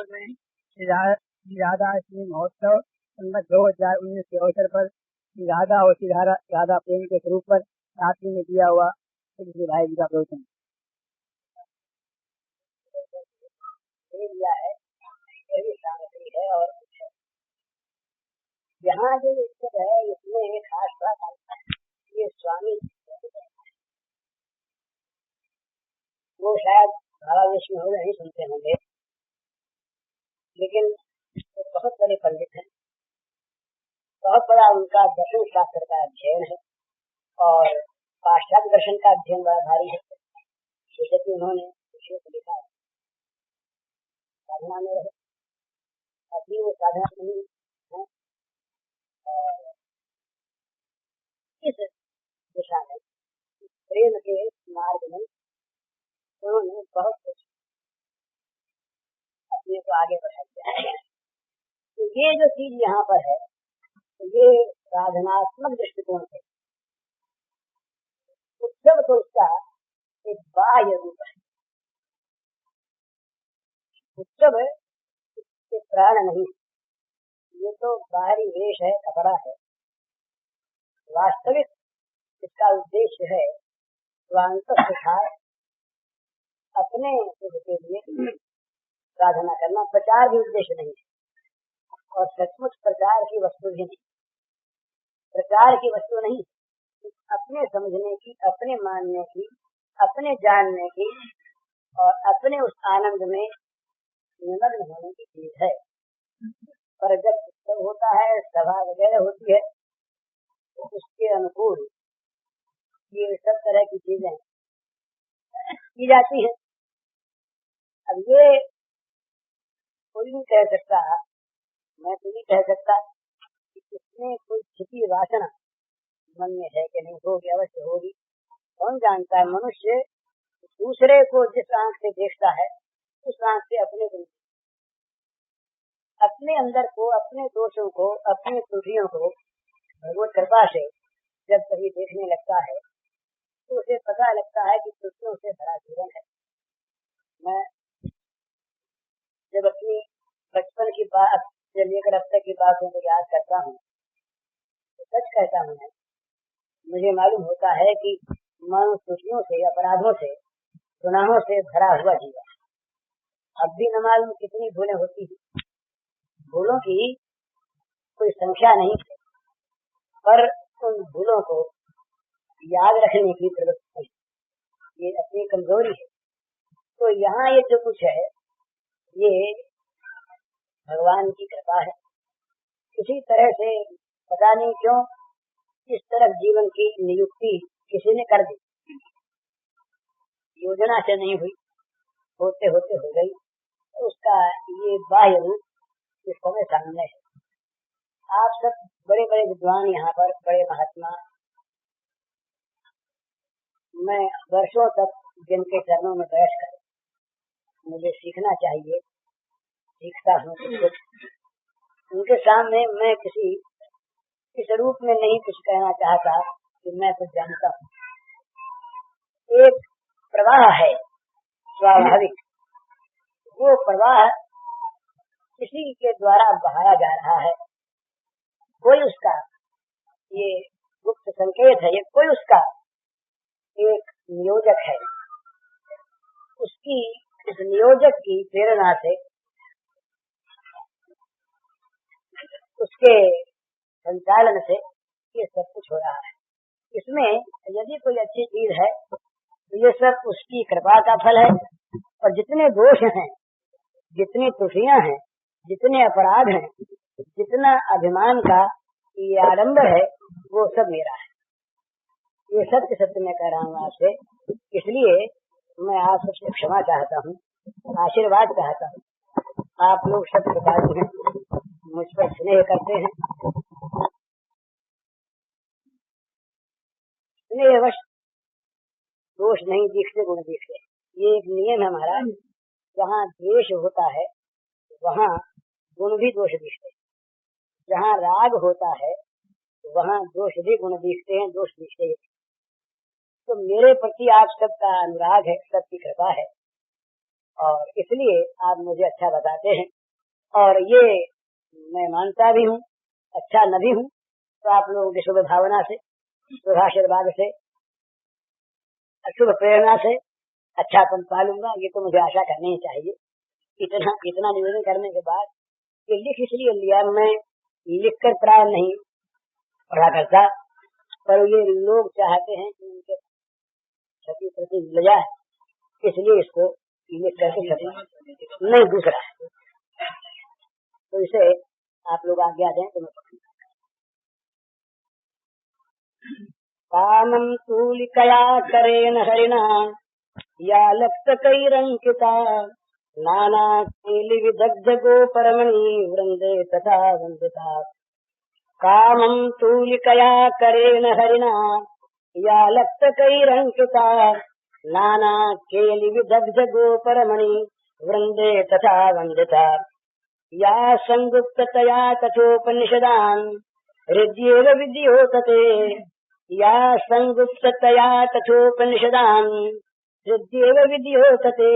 इंदौर में श्री राधा अष्टमी महोत्सव संबत 2019 के अवसर पर श्री राधा और श्री राधा प्रेम के स्वरूप पर रात्रि में दिया हुआ श्री भाई जी का प्रवचन दिया है। यही सामग्री है और यहाँ जो स्थित है इसमें एक खास बात आता है। ये स्वामी वो शायद सारा विश्व में नहीं सुनते होंगे, लेकिन वो बहुत बड़े पंडित हैं, बहुत बड़ा उनका दर्शन शास्त्र का अध्ययन है और पाश्चात्य दर्शन का अध्ययन बड़ा भारी है। जैसे कि उन्होंने विशेष लिखा है साधना में रहे, अभी वो साधना नहीं है और इस दिशा में प्रेम के मार्ग में उन्होंने बहुत कुछ अपने को आगे बढ़ा दिया है। तो ये जो चीज यहाँ पर है तो ये साधनात्मक दृष्टिकोण से उत्सव तो उसका एक बाह्य रूप है। उत्सव के प्राण नहीं, ये तो बाहरी वेश है, कपड़ा है। वास्तविक इसका उद्देश्य है स्वांत सुखाय, अपने सुख के लिए साधना करना। प्रचार भी उद्देश्य नहीं है और सचमुच प्रचार की वस्तु भी नहीं, प्रचार की वस्तु नहीं, अपने समझने की, अपने मानने की, अपने जानने की और अपने उस आनंद में निमग्न होने की चीज है। पर जब उत्सव होता है, सभा वगैरह होती है तो उसके अनुकूल ये सब तरह की चीजें की जाती है। अब ये कोई नहीं कह सकता, मैं तो नहीं कह सकता कि इसमें कोई छिपी वासना मन में है कि नहीं, होगी, अवश्य होगी। कौन जानता है। मनुष्य दूसरे को जिस आंख से देखता है उस आंख से अपने को, अपने अंदर को, अपने दोषों को, अपनी त्रुटियों को भगवत कृपा से जब कभी देखने लगता है तो उसे पता लगता है कि त्रुटियों से भरा जीवन है। मैं जब अपनी बचपन की बात से लेकर अब तक की बातों को याद करता हूँ तो सच कहता हूँ, मुझे मालूम होता है कि मन त्रुटियों से, अपराधों से, गुनाहों से भरा हुआ जीवन। अब भी न मालूम कितनी भूलें होती हैं, भूलों की कोई संख्या नहीं है, पर उन भूलों को याद रखने की प्रवृत्ति ये अपनी कमजोरी है। तो यहाँ ये जो कुछ है ये भगवान की कृपा है। किसी तरह से पता नहीं क्यों इस तरफ जीवन की नियुक्ति किसी ने कर दी, योजना से नहीं हुई, होते होते हो गई। तो उसका ये बाह्य रूप इस समय सामने है। आप सब बड़े बड़े विद्वान यहाँ पर, बड़े महात्मा, मैं वर्षों तक जिनके चरणों में बैठकर मुझे सीखना चाहिए, सीखता हूँ कुछ। उनके सामने मैं किसी इस रूप में नहीं कुछ कहना चाहता कि मैं कुछ जानता हूँ। एक प्रवाह है स्वाभाविक, वो प्रवाह किसी के द्वारा बहाया जा रहा है। कोई उसका ये गुप्त संकेत है, ये कोई उसका एक नियोजक है। उसकी इस नियोजक की प्रेरणा से, उसके संचालन से ये सब कुछ हो रहा है। इसमें यदि कोई अच्छी चीज है तो ये सब उसकी कृपा का फल है। और जितने दोष हैं, जितनी त्रुटियां हैं, जितने अपराध हैं, जितना अभिमान का ये आडंबर है, वो सब मेरा है। ये सत्य सत्य मैं कह रहा हूँ आपसे। इसलिए मैं आप सबसे क्षमा चाहता हूँ, आशीर्वाद चाहता हूँ। आप लोग सब कृपालु हैं, मुझ पर स्नेह करते हैं। स्नेहवश दोष नहीं दिखते, गुण दिखते। ये एक नियम है हमारा। जहाँ द्वेष होता है वहाँ गुण भी दोष दिखते, जहाँ राग होता है वहाँ दोष भी गुण दिखते हैं, दोष दिखते हैं। तो मेरे प्रति आप सबका अनुराग है, सबकी कृपा है। और इसलिए आप मुझे अच्छा बताते हैं, और ये मैं मानता भी हूँ, अच्छा न भी हूँ, तो आप लोगों की शुभ भावना से, शुभ आशीर्वाद से, शुभ प्रेरणा से अच्छापन पालूंगा, ये तो मुझे आशा करनी ही चाहिए। इतना निवेदन करने के बाद ये लिख इसलिए लिया, मैं लिखकर प्राय नहीं पढ़ा करता, पर ये लोग चाहते हैं कि उनके क्षति प्रति मिल जाए, इसलिए इसको लिख करके क्षति नहीं दूसरा है, तो इसे आप लोग आज्ञा दें तो मैं पढ़ूंगा। कामं तूलिकया करेण हरिणा या लक्तकैरंकिता नाना केलिविदग्ध गोपरमणि वृंदे तथा वंदिता। कामं तूलिकया करेण हरिणा या लक्तकैरंकिता नाना केलिविदग्ध गोपरमणि वृंदे तथा वंदिता। या संगुप्ततया कथोपनिषदान् हृद्येव विद्योतते। या संगुप्ततया कथोपनिषदान् हृद्येव विद्योतते।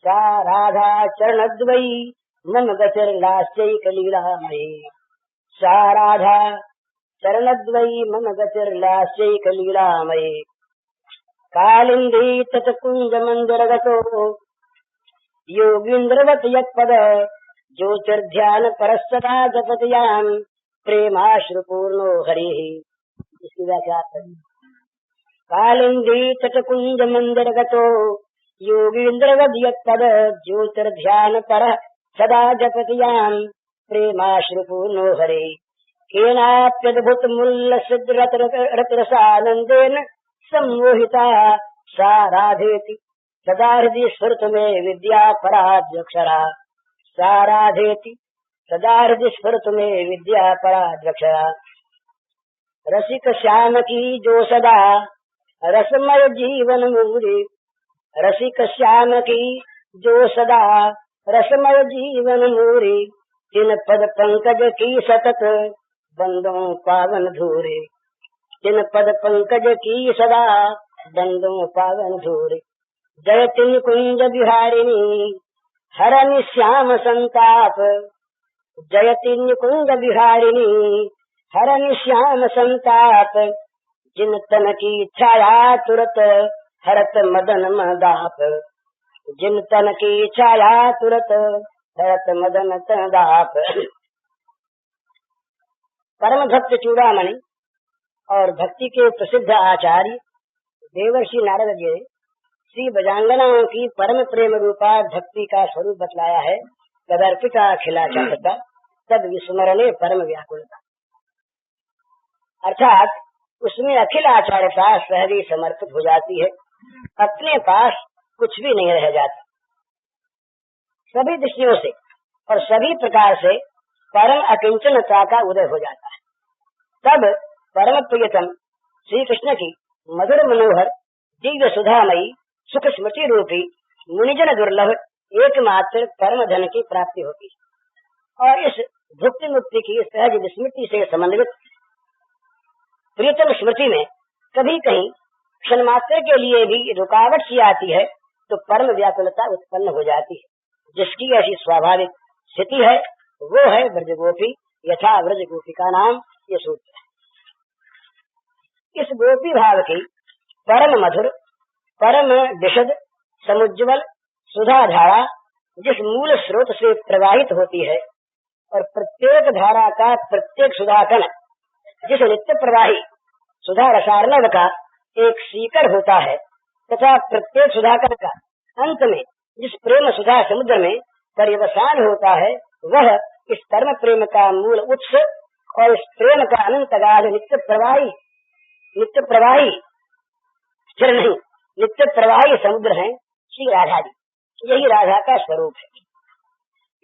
सा राधा चरणद्वयी मम गतिर्लास्यैकलीलामयी। सा राधा चरणद्वयी मम गतिर्लास्यैकलीलामयी। कालिन्दी तत्कुञ्जमन्दिरगतो योगीन्द्रवत् यत्पद ज्योतिर्ध्यान परस्सदा जपतियाम् प्रेमाश्रुपूर्णो हरिः। इसकी व्याख्या कालिन्दी तटकुञ्जमन्दिरगतो योगीन्द्रवत् यत्पद ज्योतिर्ध्यान परः सदा जपतियाम् प्रेमाश्रुपूर्णो हरिः। केनाप्यद्भुतमुल्लसिद्धरतिरसानन्देन सम्मोहिता सा राधेति सदा हृदि स्फुरतु मे विद्या पराद्यक्षरा। सा राधेति सदा हृदि स्फुरतु मे विद्या पराद्यक्षरा। रसिक श्याम की जो सदा रसमय जीवन मूरी। रसिक श्याम की जो सदा रसमय जीवन मूरी। तिन पद पंकज की सतत बंदों पावन धूरे। तिन पद पंकज की सदा बंदों पावन धूरे। जयति निकुंज बिहारिणी हरनि श्याम संताप। जयति निकुंज बिहारिणी हरनि श्याम संताप। जिन तन की छाया तुरत हरत मदन मदाप। जिन तन की छाया तुरत हरत मदन तदाप। परम भक्त चूड़ामणि और भक्ति के प्रसिद्ध आचार्य देवर्षि नारद जी श्री बजांगनाओं की परम प्रेम रूपा भक्ति का स्वरूप बतलाया है। तदर्पिता अखिलाचार्यता तद विस्मरणे परम व्याकुलता। अर्थात उसमें अखिल आचार्यता सहज समर्पित हो जाती है, अपने पास कुछ भी नहीं रह जाता। सभी दृष्टियों से और सभी प्रकार से परम अकिंचनता का उदय हो जाता है। तब परम प्रियतम श्री कृष्ण की मधुर मनोहर दिव्य सुधामयी सुख स्मृति रूपी मुनिजन दुर्लभ एकमात्र परम धन की प्राप्ति होती है। और इस भुक्ति मुक्ति की सहज विस्मृति से समन्वित प्रियतम स्मृति में कभी कहीं क्षण मात्र के लिए भी रुकावट सी आती है तो परम व्याकुलता उत्पन्न हो जाती है। जिसकी ऐसी स्वाभाविक स्थिति है वो है ब्रज गोपी। यथा ब्रज गोपी का नाम ये सूत्र है। इस गोपी भाव की परम मधुर परम विशद समुज्ज्वल सुधा धारा जिस मूल स्रोत से प्रवाहित होती है और प्रत्येक धारा का प्रत्येक सुधाकण जिस नित्य प्रवाही सुधा रसार्णव का एक सीकर होता है तथा प्रत्येक सुधाकण का अंत में जिस प्रेम सुधा समुद्र में पर्यवसान होता है वह इस धर्म प्रेम का मूल उत्स और इस प्रेम का अनंत गाध नित्य प्रवाही स्थिर नहीं नित्य प्रवाही समुद्र है श्री राधा जी। यही राधा का स्वरूप है।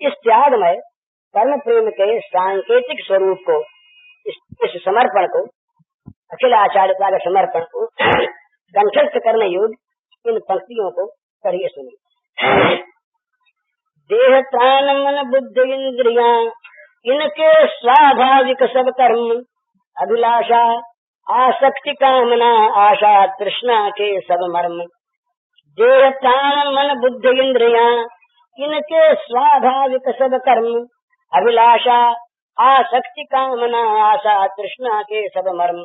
इस त्यागमय कर्म प्रेम के सांकेतिक स्वरूप को इस समर्पण को अखिल आचार्यता के समर्पण को कंठस्थ करने योग्य इन पंक्तियों को पढ़िए सुनिए। देह प्राण मन बुद्धि इंद्रिया इनके स्वाभाविक सब कर्म अभिलाषा आसक्ति कामना आशा तृष्णा के सब मर्म देह प्राण मन बुद्धि इंद्रिया इनके स्वाभाविक सब कर्म, अभिलाषा आसक्ति कामना आशा तृष्णा के सब मर्म,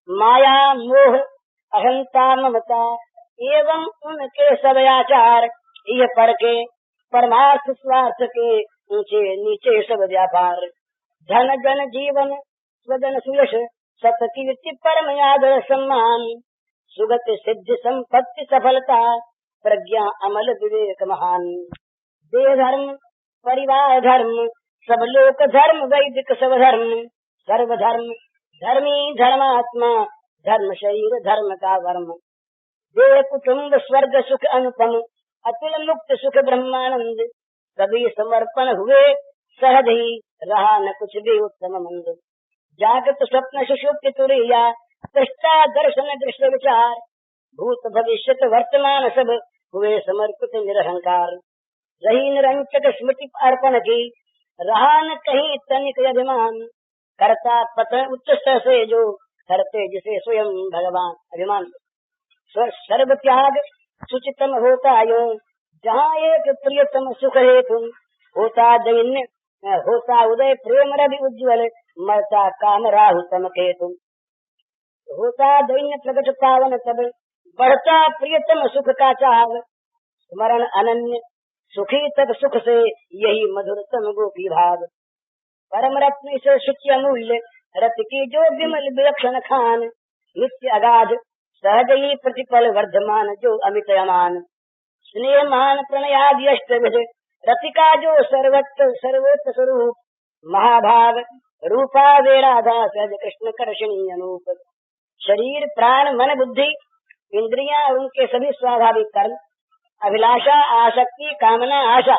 माया मोह अहंता ममता एवं उनके सब आचार, यह पर के परमार्थ स्वार्थ के ऊंचे नीचे सब व्यापार, धन जन जीवन स्वजन सुयश सत कीर्ति परम आदर सम्मान, सुगत सिद्धि संपत्ति सफलता प्रज्ञा अमल विवेक महान, देह धर्म परिवार धर्म सब लोक धर्म वैदिक सब धर्म, सर्व धर्म धर्मी धर्मात्मा धर्म शरीर धर्म का वर्म, देह कुटुम्ब स्वर्ग सुख अनुपम अतुल मुक्त सुख ब्रह्मानंद, सभी समर्पण हुए सहज ही रहा न कुछ भी उत्तम मंद, जागत स्वप्न सुषुप्ति तुरिया दृष्टा दर्शन दृश्य विचार, भूत भविष्य वर्तमान सब हुए समर्पित निरहंकार, रही निरंजक स्मृति अर्पण की रहा न कहीं तनिक अभिमान, करता पतन उच्च से जो करते जिसे स्वयं भगवान अभिमान, सर्व त्याग सुचितम होता यो जहाँ एक प्रियतम सुख हेतु, होता दैन्य होता उदय प्रेम रवि उज्ज्वल मरता काम राहु तम केतु, होता दैन्य प्रकट पावन तब बढ़ता प्रियतम सुख का चाव, स्मरण अनन्य सुखी तक सुख से यही मधुरतम गोपी भाव, परम रत्न से सुच अमूल्य रत की जो विमल विलक्षण खान, नित्य अगाध सहज ही प्रतिपल वर्धमान जो अमित अमान, स्नेह मान प्रणयादि अष्टविध रतिका जो सर्वत्र सर्वोत्त स्वरूप, महाभाग रूपा वेराधा सहज कृष्ण कर्षणी अनूप, शरीर प्राण मन बुद्धि इंद्रियां उनके सभी स्वाभाविक कर्म, अभिलाषा आसक्ति कामना आशा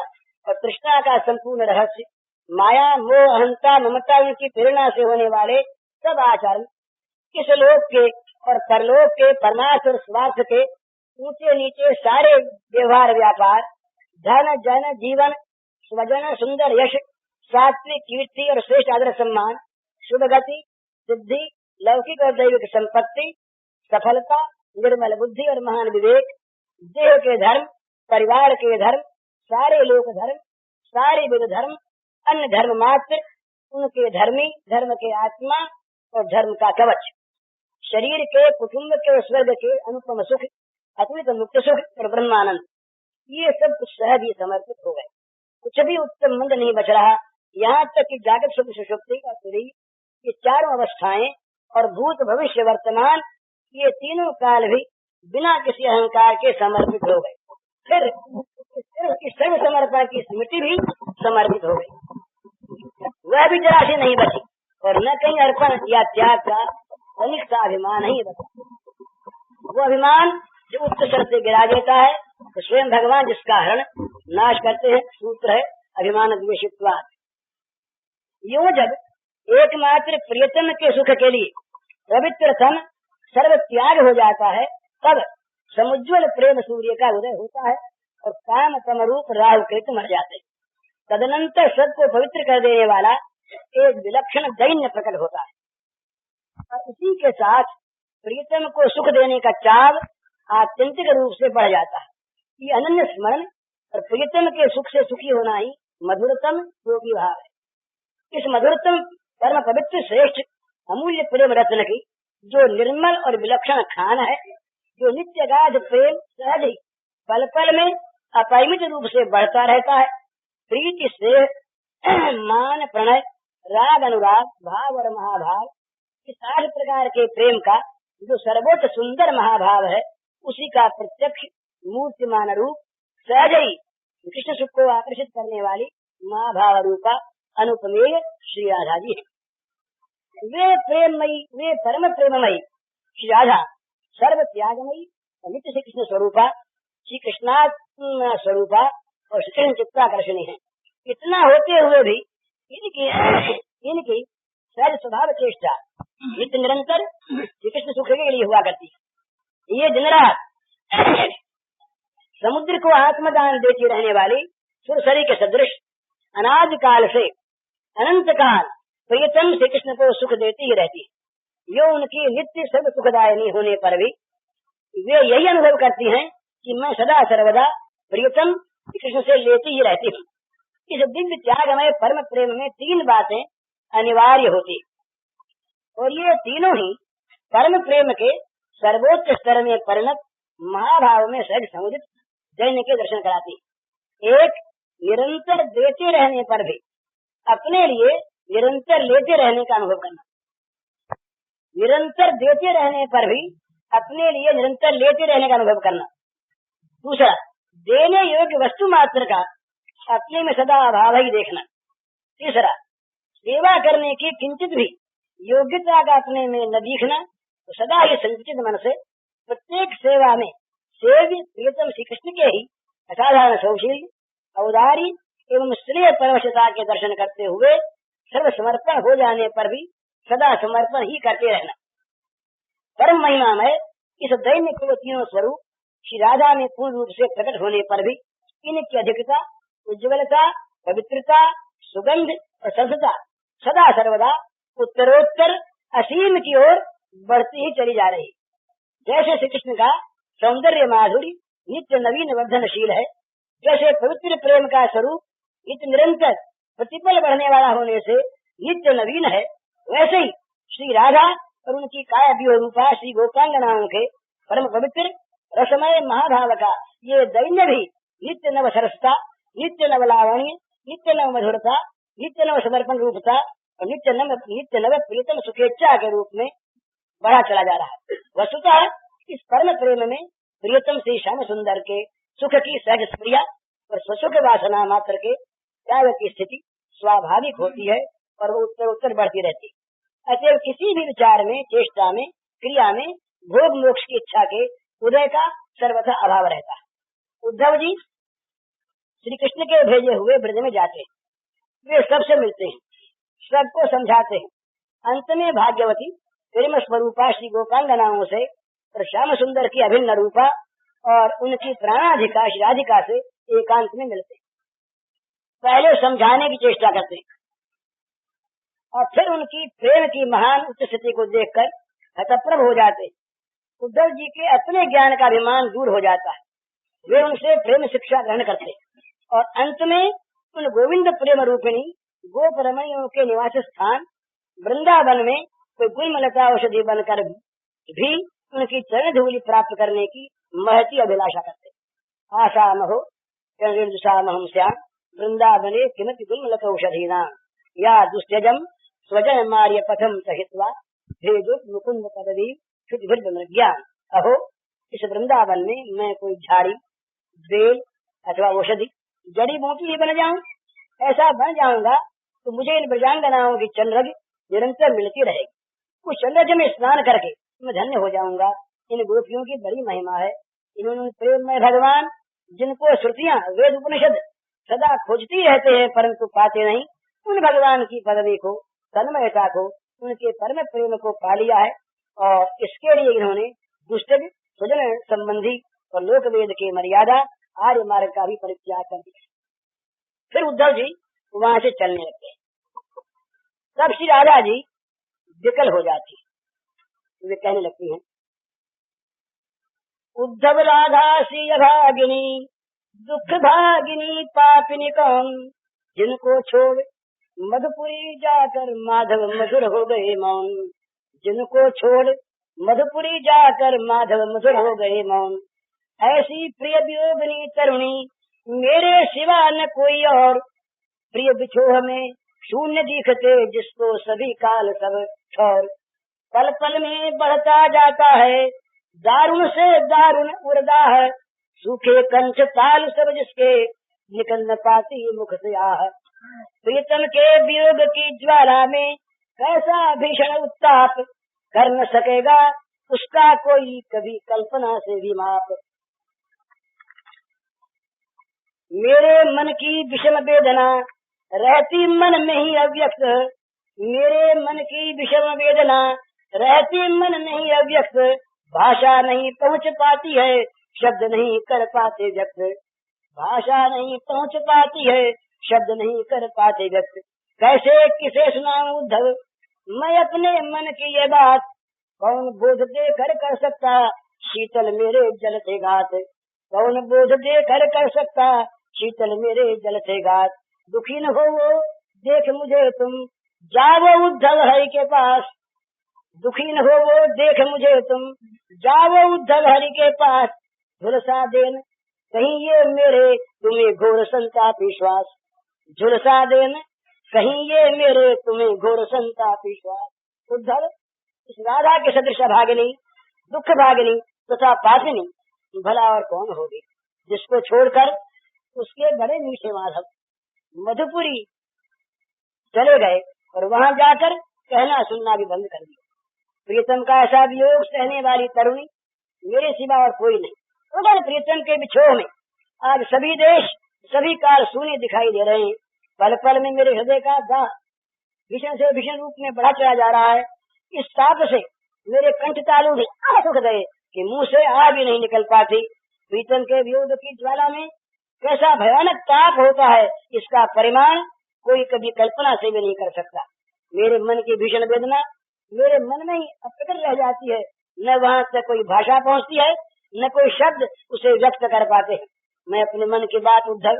और तृष्णा का संपूर्ण रहस्य, माया मोह अहंता ममता उनकी प्रेरणा से होने वाले सब आचरण, इस लोक के और परलोक के परमार्थ और स्वार्थ के ऊंचे नीचे सारे व्यवहार व्यापार, धन जन जीवन स्वजन सुंदर यश सात्विक कीर्ति और श्रेष्ठ आदर सम्मान, शुभ गति सिद्धि लौकिक और दैविक संपत्ति सफलता निर्मल बुद्धि और महान विवेक, देह के धर्म परिवार के धर्म सारे लोक धर्म सारे विध धर्म अन्य धर्म मात्र उनके धर्मी धर्म के आत्मा और धर्म का कवच, शरीर के कुटुंब के स्वर्ग के अनुपम सुख अतुलित मुक्त सुख और ब्रह्मानंद, ये सब कुछ सहज ही समर्पित हो गए, कुछ भी उत्तम मंद नहीं बच रहा। यहाँ तक कि जागृत सुख सुषुप्ति और तुरीय ये चारों अवस्थाएं और भूत भविष्य वर्तमान ये तीनों काल भी बिना किसी अहंकार के समर्पित हो गए, फिर सर्व समर्पण की स्मृति भी समर्पित हो गई, वह भी जरा सी नहीं बची और न कहीं अर्पण या त्याग का तनिक सा अभिमान नहीं बचा। वो अभिमान जो उच्च स्तर से गिरा देता है तो स्वयं भगवान जिसका हरण नाश करते हैं, सूत्र है अभिमान द्वेषित्वात्। यो जब एकमात्र प्रियतम के सुख के लिए पवित्र तन सर्व त्याग हो जाता है तब समुज्वल प्रेम सूर्य का उदय होता है और काम तम रूप राहु केतु मर जाते, तदनंतर सबको पवित्र कर देने वाला एक विलक्षण दैन्य प्रकट होता है और इसी के साथ प्रियतम को सुख देने का चाव आत्यंतिक रूप से बढ़ जाता है। ये अनन्य स्मरण और प्रियतम के सुख से सुखी होना ही मधुरतम योगी भाव है। इस मधुरतम परम पवित्र श्रेष्ठ अमूल्य प्रेम रत्न की जो निर्मल और विलक्षण खान है, जो नित्य गाध प्रेम सहज ही पल पल में अपरिमित रूप से बढ़ता रहता है, प्रीति से मान प्रणय राग अनुराग भाव और महाभाव इस 8 प्रकार के प्रेम का जो सर्वोच्च सुंदर महाभाव है उसी का प्रत्यक्ष मूर्तिमान रूप सहज ही कृष्ण सुख को आकर्षित करने वाली महाभाव रूपा अनुपमेय श्री राधा जी है। वे प्रेममयी वे परम प्रेममयी श्री राधा सर्व त्यागमयी नित्य श्री कृष्ण स्वरूपा श्री कृष्णा स्वरूपा और श्री कृष्ण चित्ताकर्षणी है। इतना होते हुए भी इनकी सहज स्वभाव चेष्टा नित्य निरंतर श्री कृष्ण सुख के लिए हुआ करती है। ये दिन रात समुद्र को आत्मदान देती रहने वाली सुरसरी के सदृश अनादि काल से अनंत काल प्रियतम श्री कृष्ण को सुख देती ही रहती है। यो उनकी नित्य सर्व सुखदायिनी होने पर भी वे यही अनुभव करती हैं कि मैं सदा सर्वदा प्रियतम कृष्ण से लेती ही रहती हूँ। इस दिव्य त्यागमय परम प्रेम में 3 बातें अनिवार्य होती और ये तीनों ही परम प्रेम के सर्वोच्च स्तर में परिणत महाभाव में सहज समुदित दैन्य के दर्शन कराती। एक, निरंतर देते रहने पर भी अपने लिए निरंतर लेते रहने का अनुभव करना। निरंतर देते रहने पर भी अपने लिए निरंतर लेते रहने का अनुभव करना। दूसरा, देने योग्य वस्तु मात्र का अपने में सदा अभाव ही देखना। तीसरा, सेवा करने की किंचित भी योग्यता का अपने में न दिखना। तो सदा ही संचित मन से प्रत्येक सेवा में सेव्य प्रियतम श्री कृष्ण के ही असाधारण सौशील औदारी एवं स्नेह परवशता के दर्शन करते हुए सर्व समर्पण हो जाने पर भी सदा समर्पण ही करते रहना। परम महिमा में इस दैन्य के तीनों स्वरूप श्री राधा में पूर्ण रूप से प्रकट होने पर भी इनकी अधिकता, उज्ज्वलता, पवित्रता, सुगंध और सभ्यता सदा सर्वदा उत्तरोत्तर असीम की ओर बढ़ती ही चली जा रही। जैसे श्री कृष्ण का सौंदर्य माधुरी नित्य नवीन वर्धनशील है, जैसे पवित्र प्रेम का स्वरूप नित्य निरंतर प्रतिपल बढ़ने वाला होने से नित्य नवीन है, वैसे ही श्री राधा और उनकी काया व्यूह रूपा श्री गोपांगनाओं के परम पवित्र रसमय महाभाव का ये दैन्य भी नित्य नव सरसता, नित्य नव लावण्य, नित्य नव मधुरता, नित्य नव समर्पण रूपता और नित्य नव प्रियतम सुखेच्छा के रूप में बढ़ा चला जा रहा है। वस्तुतः इस परम प्रेम में प्रियतम श्री श्याम सुंदर के सुख की सहज स्प्रिया और स्वसुख वासना मात्र के त्याग की स्थिति स्वाभाविक होती है और वो उत्तर उत्तर बढ़ती रहती है। अतएव किसी भी विचार में, चेष्टा में, क्रिया में भोग मोक्ष की इच्छा के उदय का सर्वथा अभाव रहता है। उद्धव जी श्री कृष्ण के भेजे हुए ब्रज में जाते हैं, वे सबसे मिलते हैं, सबको समझाते हैं। अंत में भाग्यवती प्रेम स्वरूपा श्री गोपांगनाओं से और श्याम सुंदर की अभिन्न रूपा और उनकी प्राणाधिका श्री राधिका से एकांत में मिलते। पहले समझाने की चेष्टा करते और फिर उनकी प्रेम की महान उच्च स्थिति को देखकर हतप्रभ हो जाते। उद्धव जी के अपने ज्ञान का अभिमान दूर हो जाता है, वे उनसे प्रेम शिक्षा ग्रहण करते और अंत में उन गोविंद प्रेम रूपिणी गोप रमणियों के निवास स्थान वृंदावन में कोई गुलमलता औषधि बनकर भी उनकी चरण धूलि प्राप्त करने की महती अभिलाषा करते। आशा महो हम श्याम वृंदावने किमति गुलमलता औषधि नाम या दुस्त्यजम स्वजन मार्य पथम सहित्वा भेदुत मुकुंद पदवी ज्ञान। अहो, इस वृंदावन में मैं कोई झाड़ी, बेल अथवा औषधि, जड़ी बूटी ही बन जाऊं, ऐसा बन जाऊंगा तो मुझे इन ब्रजांगनाओं की चंद्रज निरंतर मिलती रहेगी। उस चंद्रज में स्नान करके मैं धन्य हो जाऊंगा। इन गोपियों की बड़ी महिमा है। इन्होंने प्रेम में भगवान जिनको श्रुतियां वेद उपनिषद सदा खोजती रहते हैं परंतु पाते नहीं, उन भगवान की पदवी को, तन्मयता को, उनके परम प्रेम को पा लिया है और इसके लिए इन्होंने दुष्ट स्वजन संबंधी और लोक वेद के मर्यादा आर्य मार्ग का भी परित्याग कर दिया। फिर उद्धव जी वहां से चलने लगते। तब श्री राधा जी विकल हो जाती, वे कहने लगती हैं, उद्धव राधा श्री अभागिनी दुख भागिनी पापिनी कौन, जिनको छोड़ मधुपुरी जाकर माधव मधुर हो गए मौन। जिनको छोड़ मधुपुरी जाकर माधव मधुर हो गए मौन, ऐसी प्रिय वियोगिनी तरुणी मेरे सिवा न कोई और। प्रिय बिछोह में शून्य दिखते जिसको सभी काल सब छोर। पल पल में बढ़ता जाता है दारुण से दारुण उर्दाह, सूखे कंठ ताल सब जिसके निकल न पाती मुख से आह। प्रीतम के वियोग की ज्वाला में कैसा भीषण उत्ताप, कर न सकेगा उसका कोई कभी कल्पना से भी माप। मेरे मन की विषम वेदना रहती मन में ही अव्यक्त, मेरे मन की विषम वेदना रहती मन में ही अव्यक्त। भाषा नहीं पहुँच पाती है शब्द नहीं कर पाते व्यक्त, भाषा नहीं पहुँच पाती है शब्द नहीं कर पाते व्यक्त। कैसे किसे सुनाऊं उद्धव मैं अपने मन की ये बात, कौन बोध दे कर सकता शीतल मेरे जलते घात। कौन बोझ दे कर सकता, शीतल मेरे जल से घात। दुखी न हो वो देख मुझे तुम, जाओ उद्धव हरि के पास। दुखी न हो वो देख मुझे तुम, जाओ उद्धव हरि के पास। झुलसा देन कहीं ये मेरे तुम्हें घोर संताप विश्वास। झुलसा देन कहीं ये मेरे तुम्हें घोर संताप विश्वास। उद्धव इस राधा के सदृश भागिनी, दुख भागिनी तथा पापिनी भला और कौन होगी, जिसको छोड़कर उसके बड़े मीठे माधव मधुपुरी चले गए और वहां जाकर कहना सुनना भी बंद कर दिया। प्रीतम का ऐसा वियोग सहने वाली तरुणी मेरे सिवा और कोई नहीं। उधर प्रीतम के बिछोह में आज सभी देश सभी काल सूने दिखाई दे रहे हैं। पल पल में मेरे हृदय का दाह भीषण से भीषण रूप में बढ़ा चला जा रहा है। इस ताप से मेरे कंठ तालु भी सुख गए कि मुंह से आ भी नहीं निकल पाती। प्रीतम के वियोग की ज्वाला में कैसा भयानक ताप होता है, इसका परिमाण कोई कभी कल्पना से भी नहीं कर सकता। मेरे मन की भीषण वेदना मेरे मन में ही अप्रकट रह जाती है। न वहाँ तक कोई भाषा पहुँचती है, न कोई शब्द उसे व्यक्त कर पाते हैं। मैं अपने मन की बात उद्धव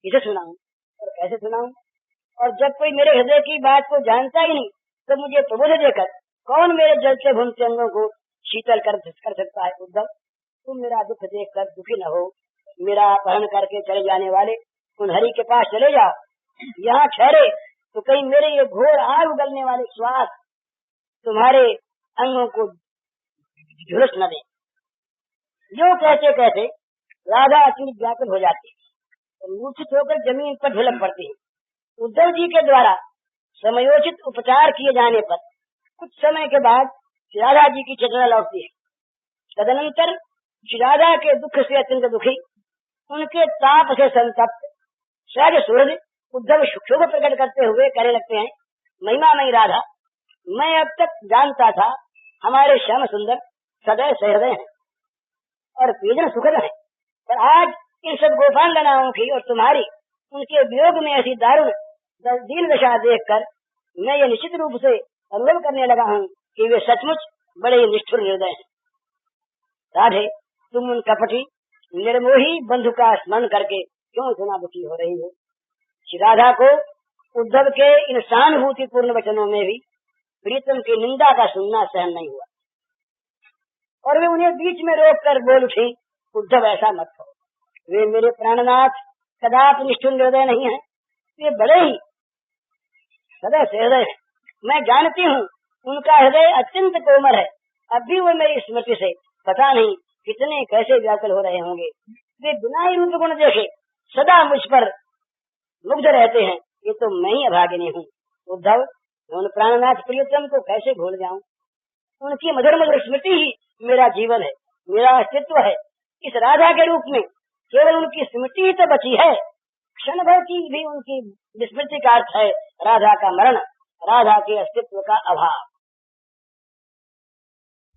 किसे सुनाऊं और कैसे सुनाऊं? और जब कोई मेरे हृदय की बात को जानता ही नहीं, तो मुझे प्रबोध देकर कौन मेरे जलते भूनते अंगों को शीतल कर सकता है? उद्धव तुम मेरा दुख देख कर दुखी न हो। मेरा अपहरण करके चले जाने वाले उन हरि के पास चले जाओ। यहाँ ठहरे तो कहीं मेरे ये घोर आग उगलने वाले श्वास तुम्हारे अंगों को झुलस न दे। जो कहते कहते राधा अति व्याकुल हो जाती है, मूर्छित होकर जमीन पर ढुलक पड़ती है। उद्धव जी के द्वारा समयोचित उपचार किए जाने पर कुछ समय के बाद राधा जी की चेतना लौटती है। तदनंतर राधा के दुख से अत्यंत दुखी, उनके ताप से संतप्त सहज सूरज उद्धव क्षोभ प्रकट करते हुए कहने लगते हैं, महिमा मई राधा, मैं अब तक जानता था हमारे श्याम सुंदर सदैव सहृदय हैं और प्रियजन सुखद हैं, पर आज इन सब गोपाल ललाओं की और तुम्हारी उनके वियोग में ऐसी दारुण दीन दशा देखकर मैं ये निश्चित रूप से अनुभव करने लगा हूँ कि वे सचमुच बड़े निष्ठुर निर्दय हैं। राधे, तुम उन कपटी निर्मोही बंधु का स्मरण करके क्यों इतना दुखी हो रही हो? श्री राधा को उद्धव के इन सहानुभूतिपूर्ण वचनों में भी प्रीतम की निंदा का सुनना सहन नहीं हुआ और वे उन्हें बीच में रोक कर बोल उठी, उद्धव ऐसा मत हो, वे मेरे प्राणनाथ कदापि निष्ठुर निर्दय नहीं है, वे बड़े ही सदैव सहृदय है। मैं जानती हूँ उनका हृदय अत्यंत कोमल है। अब भी वो मेरी स्मृति से पता नहीं कितने कैसे व्याकुल हो रहे होंगे। वे बिना ही रूप गुण देखे सदा मुझ पर मुग्ध रहते हैं। ये तो मैं ही अभागिनी हूँ। उद्धव, मैं उन प्राणनाथ प्रियतम को कैसे भूल जाऊं? उनकी मधुर मधुर स्मृति ही मेरा जीवन है, मेरा अस्तित्व है। इस राधा के रूप में केवल उनकी स्मृति ही तो बची है। क्षण भर की भी उनकी विस्मृति का अर्थ है राधा का मरण, राधा के अस्तित्व का अभाव।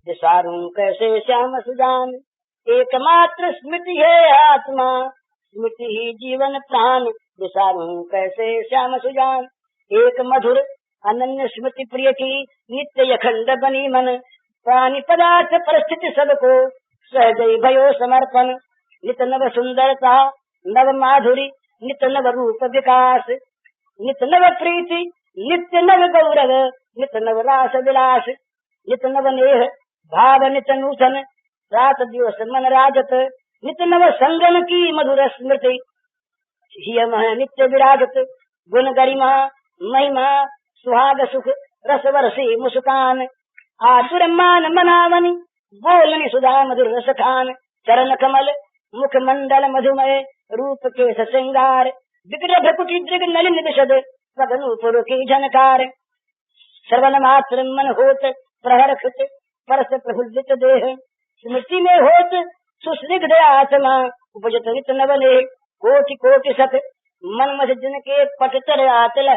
विसारूं कैसे श्याम सुजान, एकमात्र स्मृति है आत्मा, स्मृति ही जीवन प्राण। विसारूं कैसे श्याम सुजान, एक मधुर अनन्य स्मृति प्रिय की नित्य अखंड बनी मन। प्राणी पदार्थ परिस्थिति सबको सहज भयो समर्पण। नित नव सुंदरता नव माधुरी, नित नव रूप विकास, नित नव प्रीति नित्य नव गौरव, नित नव रास विलास, नित नव नेह भाव नित नूतन, रात दिवस मन राजत। नित नव संगम की मधुर स्मृति, हियम नित्य विराजत। गुण गरिमा महिमा सुहाग सुख रस वर्षी मुस्कान। आतुर मान मनावनी बोलनी सुधा मधुर रस खान। चरण कमल मुख मंडल मधुमय, रूप के श्रृंगार। विकट भ्रकुटी दृग नलिन विशद, पदनूपुर की झनकार। श्रवण मात्र मन होत प्रहर कृत, परस प्रफुल्लित देह। स्मृति में होत सुस्निग्ध आत्मा, उपजत नित नवने। कोटि कोटि सत मन मध जिनके पटतर आतल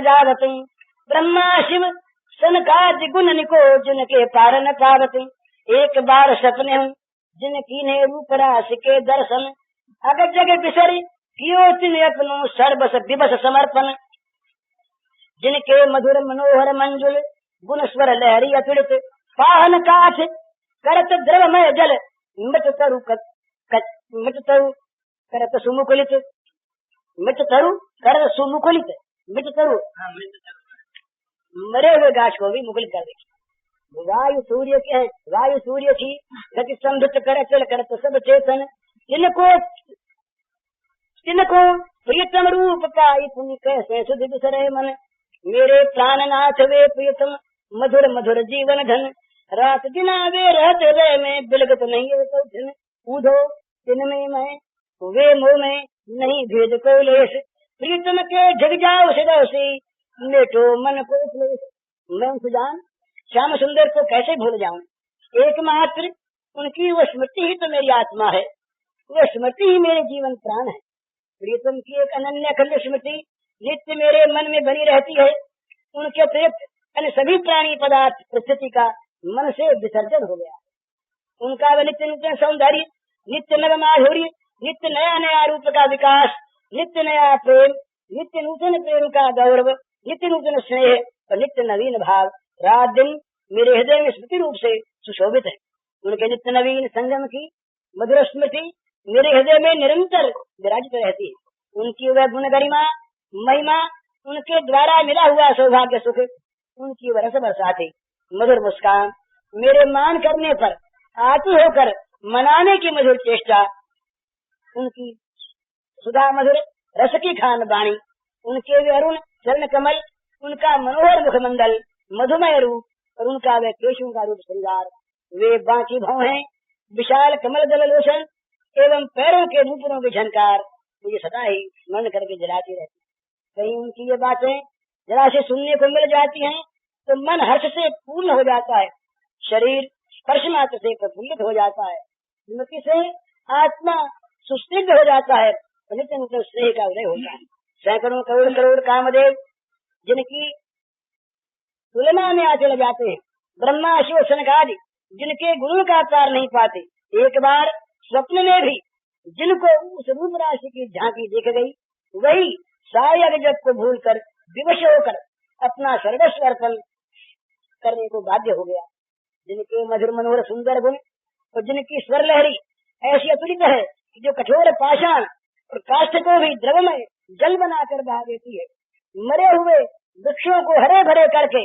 जावत। ब्रह्मा शिव सनकादि गुण निको, जिनके पार न पावत। एक बार सपने हूँ जिनकी ने रूप रास के दर्शन। अगर जग बिसरी कियो तिन अपनो सर्वस दिवस समर्पण। जिनके मधुर मनोहर मंजुल, गुण स्वर लहरी अतुलित। पाहन काठ करत द्रवमय जल, मच तरु करत सुमुकुलित, मच तरु करत सुमुकुलित, मच तरु मरे हुए गाछ को भी मुकुलित कर देगी। वायु सूर्य के हैं, वायु सूर्य की गति संधित कर चल करत सब चेतन, तिनको प्रियतम रूप पाई पुनि कैसे सुध बिसरे मन। मेरे प्राणनाथ वे प्रियतम मधुर मधुर जीवन धन, रात दिन वे रहते रे में बिलगत नहीं है दिन। ऊधो तिनमें मैं वे मोह में नहीं भेद को लेश, प्रीतम के जग जाओ सदा से मेटो मन को क्लेश। मैं सुजान श्याम सुंदर को कैसे भूल जाऊं, एकमात्र उनकी वो स्मृति ही तो मेरी आत्मा है, वो स्मृति ही मेरे जीवन प्राण है। प्रीतम की एक अनन्य अखंड स्मृति नित्य मेरे मन में बनी रहती है। उनके अतिरिक्त अन्य सभी प्राणी पदार्थ प्रकृति का मन से विसर्जन हो गया। उनका वह नित्य नित्य सौंदर्य, नित्य नव माधुर्य, नित्य नया नया रूप का विकास, नित्य नया प्रेम, नित्य नूतन प्रेम का गौरव, नित्य नूतन स्नेह और नित्य नवीन भाव रात दिन मेरे हृदय में स्मृति रूप से सुशोभित है। उनके नित्य नवीन संगम की मधुर स्मृति मेरे हृदय में निरंतर विराजित रहती है। उनकी वह गुण गरिमा महिमा, उनके द्वारा मिला हुआ सौभाग्य सुख, उनकी वह रस बरसाती मधुर मुस्कान, मेरे मान करने पर आती होकर मनाने की मधुर चेष्टा, उनकी सुधा मधुर रस की खान बाणी, उनके वे अरुण चरण कमल, उनका मनोहर मुखमंडल मधुमय रूप और उनका वे केशों का रूप श्रृंगार, वे बांकी भाव हैं विशाल कमल दल लोचन एवं पैरों के नूपुरों की झनकार मुझे सदा ही स्मरण करके जलाती रहती। कहीं उनकी ये बातें जरा से सुनने को मिल जाती हैं तो मन हर्ष से पूर्ण हो जाता है, शरीर स्पर्श मात्र से प्रफुल्लित हो जाता है, स्मृति से आत्मा सुस्निग्ध हो जाता है, नित्य नूतन स्नेह का उदय होता है। सैकड़ों करोड़ करोड़ कामदेव जिनकी तुलना में आचल जाते हैं, ब्रह्मा शिव सनकादि जिनके गुणों का पार नहीं पाते, एक बार स्वप्न में भी जिनको उस रूप राशि की झांकी देख गई, वही सारे अगजब को भूलकर विवश होकर अपना सर्वस्व अर्पण करने को बाध्य हो गया। जिनके मधुर मनोहर सुंदर गुण और जिनकी स्वर लहरी ऐसी अतुलित है कि जो कठोर पाषाण और काष्ठ को भी द्रवमय जल बनाकर बहा देती है, मरे हुए वृक्षों को हरे भरे करके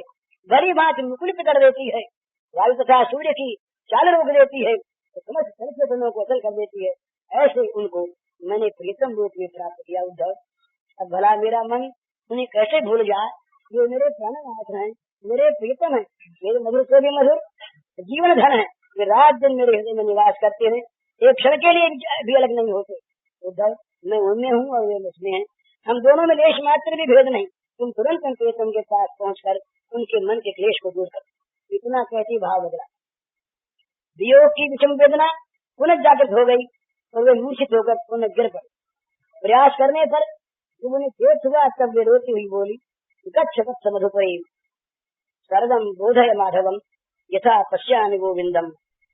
भली भांति मुकुलित कर देती है, वायु तथा सूर्य की चाल रोक देती है, तो समस्त संसाधनों को अचल कर देती है। ऐसे उनको मैंने प्रीतम रूप में प्राप्त किया। उद्धव, अब भला मेरा मन उन्हें कैसे भूल जाए, जो मेरे प्राणनाथ हैं, मेरे प्रीतम है, मेरे मधुर से भी मधुर जीवन धन है, वे रात दिन मेरे हृदय में निवास करते हैं, एक क्षण के लिए भी अलग नहीं होते। उद्धव, मैं उनमें हूँ और वे मुझमें हैं, हम दोनों में लेश मात्र भी भेद नहीं। तुम तुरंत उन प्रीतम के पास पहुँचकर उनके मन के क्लेश को दूर कर। इतना कहती भाव बदला। वियोग की विषम वेदना पुनः जागृत हो गई और वे मूर्छित होकर पुनः गिर पड़े। प्रयास करने पर जब उन्हें चेत हुआ तब वे रोती हुई बोली, गच्छ वत्स मधुपरी सर्वं बोधय माधवम यथा पश्यामि गोविंदम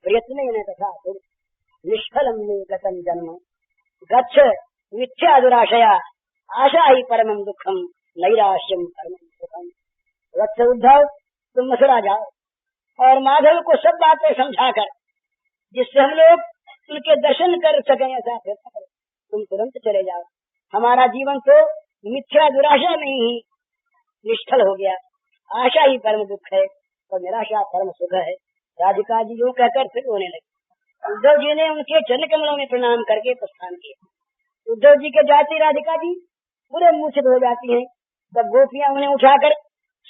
प्रयत्नेन तथा निष्फलम मे गतं जन्म गच्छ मिथ्या दुराशया आशा ही परमं दुखम नैराश्यम परमं सुखम। वत्स उद्धव, तुम मथुरा जाओ और माधव को सब बातें समझाकर जिससे हम लोग उनके दर्शन कर सकें ऐसा प्रयत्न करो। तुम तुरंत चले जाओ, हमारा जीवन तो मिथ्या दुराशा में ही निष्फल हो गया, आशा ही परम दुख है और निराशा परम सुख है। राधिका जी यूं कहकर फिर रोने लगे। उद्धव जी ने उनके चरण कमलों में प्रणाम करके प्रस्थान किया। उद्धव जी के जाती राधिका जी पूरे मूर्छित हो जाती हैं। तब गोपियां उन्हें उठाकर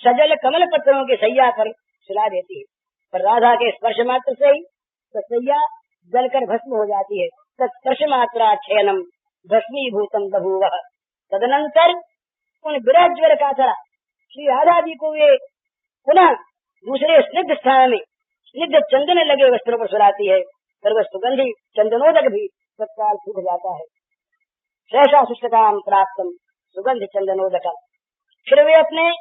सजल कमल पत्रों के सैया पर सुला देती है, पर राधा के स्पर्श मात्र से ही तो सैया जलकर भस्म हो जाती है। स्पर्श मात्रा क्षयनम भस्मीभूतम बभूव। तदनंतर उन विरह ज्वर का तरह श्री राधा जी को वे पुनः दूसरे स्निग्ध स्थान में स्निग्ध चंदन लगे वस्त्रों पर सुलाती है, पर वह सुगंधी चंदनोदक भी तत्काल सूख जाता है। सहसा सुष्टताम प्राप्तम सुगंध चंदनोदक। फिर वे अपने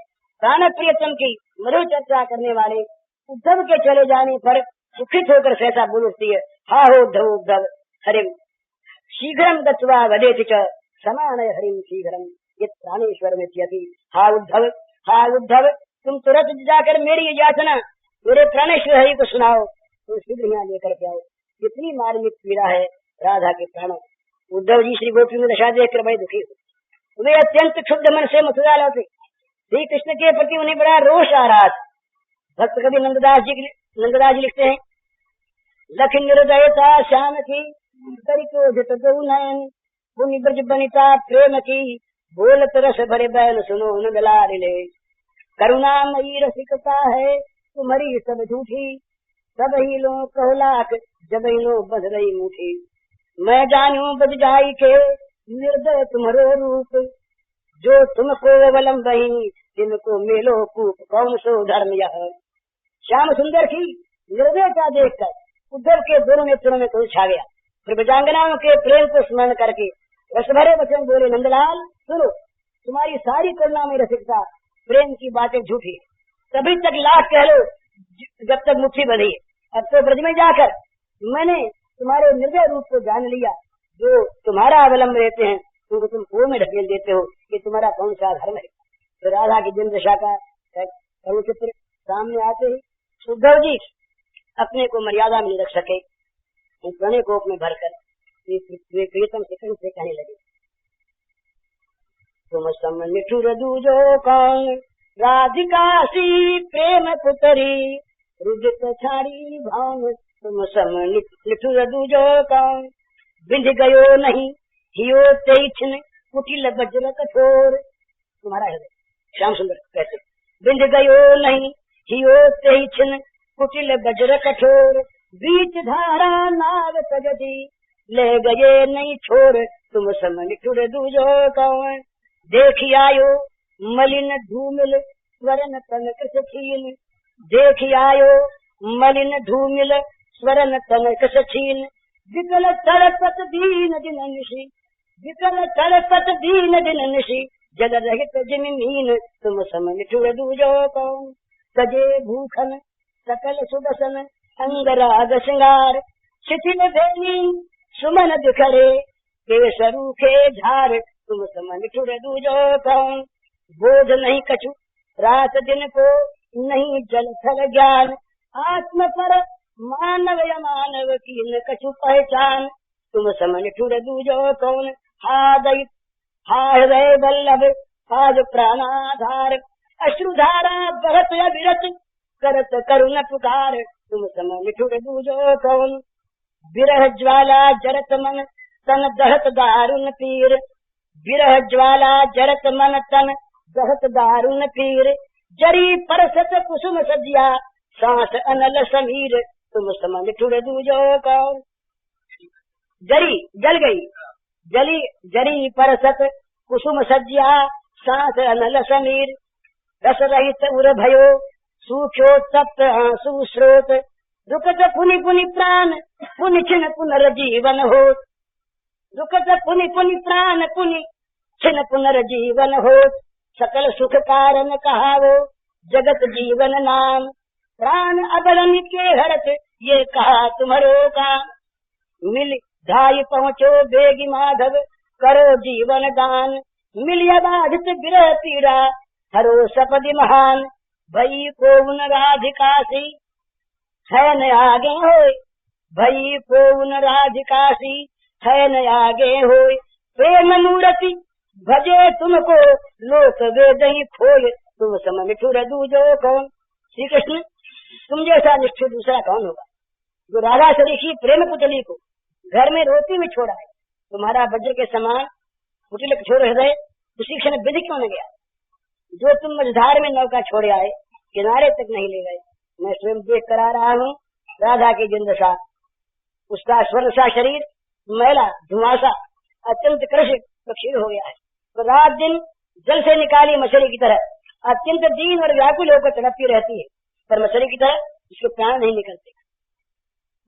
प्राण प्रियतम की मधुर चर्चा करने वाले उद्धव के चले जाने पर दुखित होकर सहसा बोल उठती है, हा हो उद्धव उद्धव हरिम शीघ्रम दत्वा वदेति च समानय हरिम शीघ्रम ये प्राणेश्वर में थी। हा उद्धव, तुम तुरंत जाकर मेरी याचना मेरे प्राणेश्वर हरि को सुनाओ, तुम शीघ्र यहाँ लेकर के आओ। कितनी मार्मिक पीड़ा है राधा के प्राणों। उद्धव जी श्री गोपी में दशा देख कर बड़े दुखी हुए। वे अत्यंत क्षुब्ध मन से मथुरा लौटे। श्री कृष्ण के प्रति उन्हें बड़ा रोष आ रहा था। भक्त कवि नंददास जी लिखते हैं, लख निर्दयता श्याम की करी क्रोधित गौ नयन, पुनि ब्रज बनिता प्रेम की बोलत रस भरे बैल सुनो नंद लाडले। करुणा मई रसिकता है तुम्हारी सब झूठी, सब ही लो कहो लाख जब ही लो बध रही मुठी। मैं जानू बज जाई के निर्दय तुम्हारो रूप, जो तुमको अवलंबही जिनको मेलो कूप कौन सो धर्म यह। श्याम सुंदर की निर्दयता देखकर उद्धव के दोनों नेत्रों में क्रोध छा गया। फिर विजांगनाओं के प्रेम को स्मरण करके रस भरे वचन बोले, नंदलाल सुनो, तुम्हारी सारी करुणा में रसिकता प्रेम की बातें झूठी, तभी तक लाख कह लो जब तक मुट्ठी बंधी। अब तो ब्रज में जाकर मैंने तुम्हारे निर्दय रूप को जान लिया। जो तुम्हारा अवलंब रहते हैं उनको तुम कुएं में ढकेल देते हो, ये तुम्हारा कौन सा धर्म है। तो राधा की जन्म दशा का चित्र सामने आते ही उद्धव जी अपने को मर्यादा में रख सके, प्रणय कोप में भरकर वे प्रीतम से कंठ से कहने लगे, तुम सम निठुर दूजो कौन राधिका सी प्रेम पुतरी, रुदित छाड़ी भाव तुम सम निठुर दूजो कौन। बिंध गयो नहीं हियो तेईछन कुटिल वज्र कठोर। तुम्हारा हृदय श्याम सुंदर कैसे बिंध गयो नहीं हियो तेईछन कुटिल वज्र कठोर। बीच धारा नाव सजती ले गए नहीं छोर, तुम सम निठुर दूजो कौन। देखी आयो मलिन धूमिल स्वरन तन कृष छीन, देखी आयो मलिन धूमिल स्वरन तन कृष छीन। विकल तड़पत दीन दिन निशी, विकल तड़पत दीन दिन निशी, जग रहित जिन मीन, तुम सम निठुर दूजो कौन। सजे भूखन सकल सुदसन अंगराग श्रृंगार, शिथिल भेनी सुमन दिखरे केश रूखे झार, तुम सम निठुर दूजो कौन। बोध नहीं कछु रात दिन को नहीं जल थल ज्ञान, आत्म पर मानव अमानव की न कछु पहचान, तुम सम निठुर दूजो कौन। हा हृदय बल्लभ आज प्राणाधार, अश्रुधारा बहत अविरत करत करुण पुकार, तुम सम निठुर दूजो कौन। विरह ज्वाला जरत मन तन दहत दारुण पीर, विरह ज्वाला जरत मन तन दहत दारुण पीर। जरी परसत कुसुम सजिया सांस अनल समीर, तुम सम निठुर दूजो कौन। जरी जल गई, जली जरी परसत कुसुम सज्जिया सांस अनल समीर। रस रहित उर भयो सूख्यो तप्त आंसू स्रोत, रुकत पुनि पुनि प्राण पुनि छिन पुनर्जीवन हो। रुकत पुनि पुनि प्राण पुनि छिन पुनर्जीवन हो। सकल सुख कारण कहावो जगत जीवन नाम, प्राण अबलन के हरत ये कहा तुम्हारो काम। मिल धाई पहुँचो बेगी माधव करो जीवन दान, मिलिया बाधित विरह पीड़ा हरो सपदि महान। भई को उन राधिका सी है न आगे होय, भई को उन राधिका सी है न आगे होय। प्रेम मूर्ति भजे तुमको लोक वेदही खोय, तुम सम निठुर दूजो कौन। श्री कृष्ण तुम जैसा निष्ठुर दूसरा कौन होगा, जो राधा सरीखी प्रेम पुतली को घर में रोती में छोड़ा है। तुम्हारा वज्र के समान कुटिल कठोर हृदय उसी क्षण विधि क्यों न गया। जो तुम मझधार में नौका छोड़े आए किनारे तक नहीं ले गए। मैं स्वयं देख कर आ रहा हूँ राधा की जिंदशा, उसका स्वर्ण सा शरीर मैला धुआंसा अत्यंत कृष्ण क्षीण हो गया है। तो रात दिन जल से निकाली मछली की तरह अत्यंत दीन और व्याकुल होकर तड़पती रहती है, पर मछली की तरह उसके प्राण नहीं निकलते।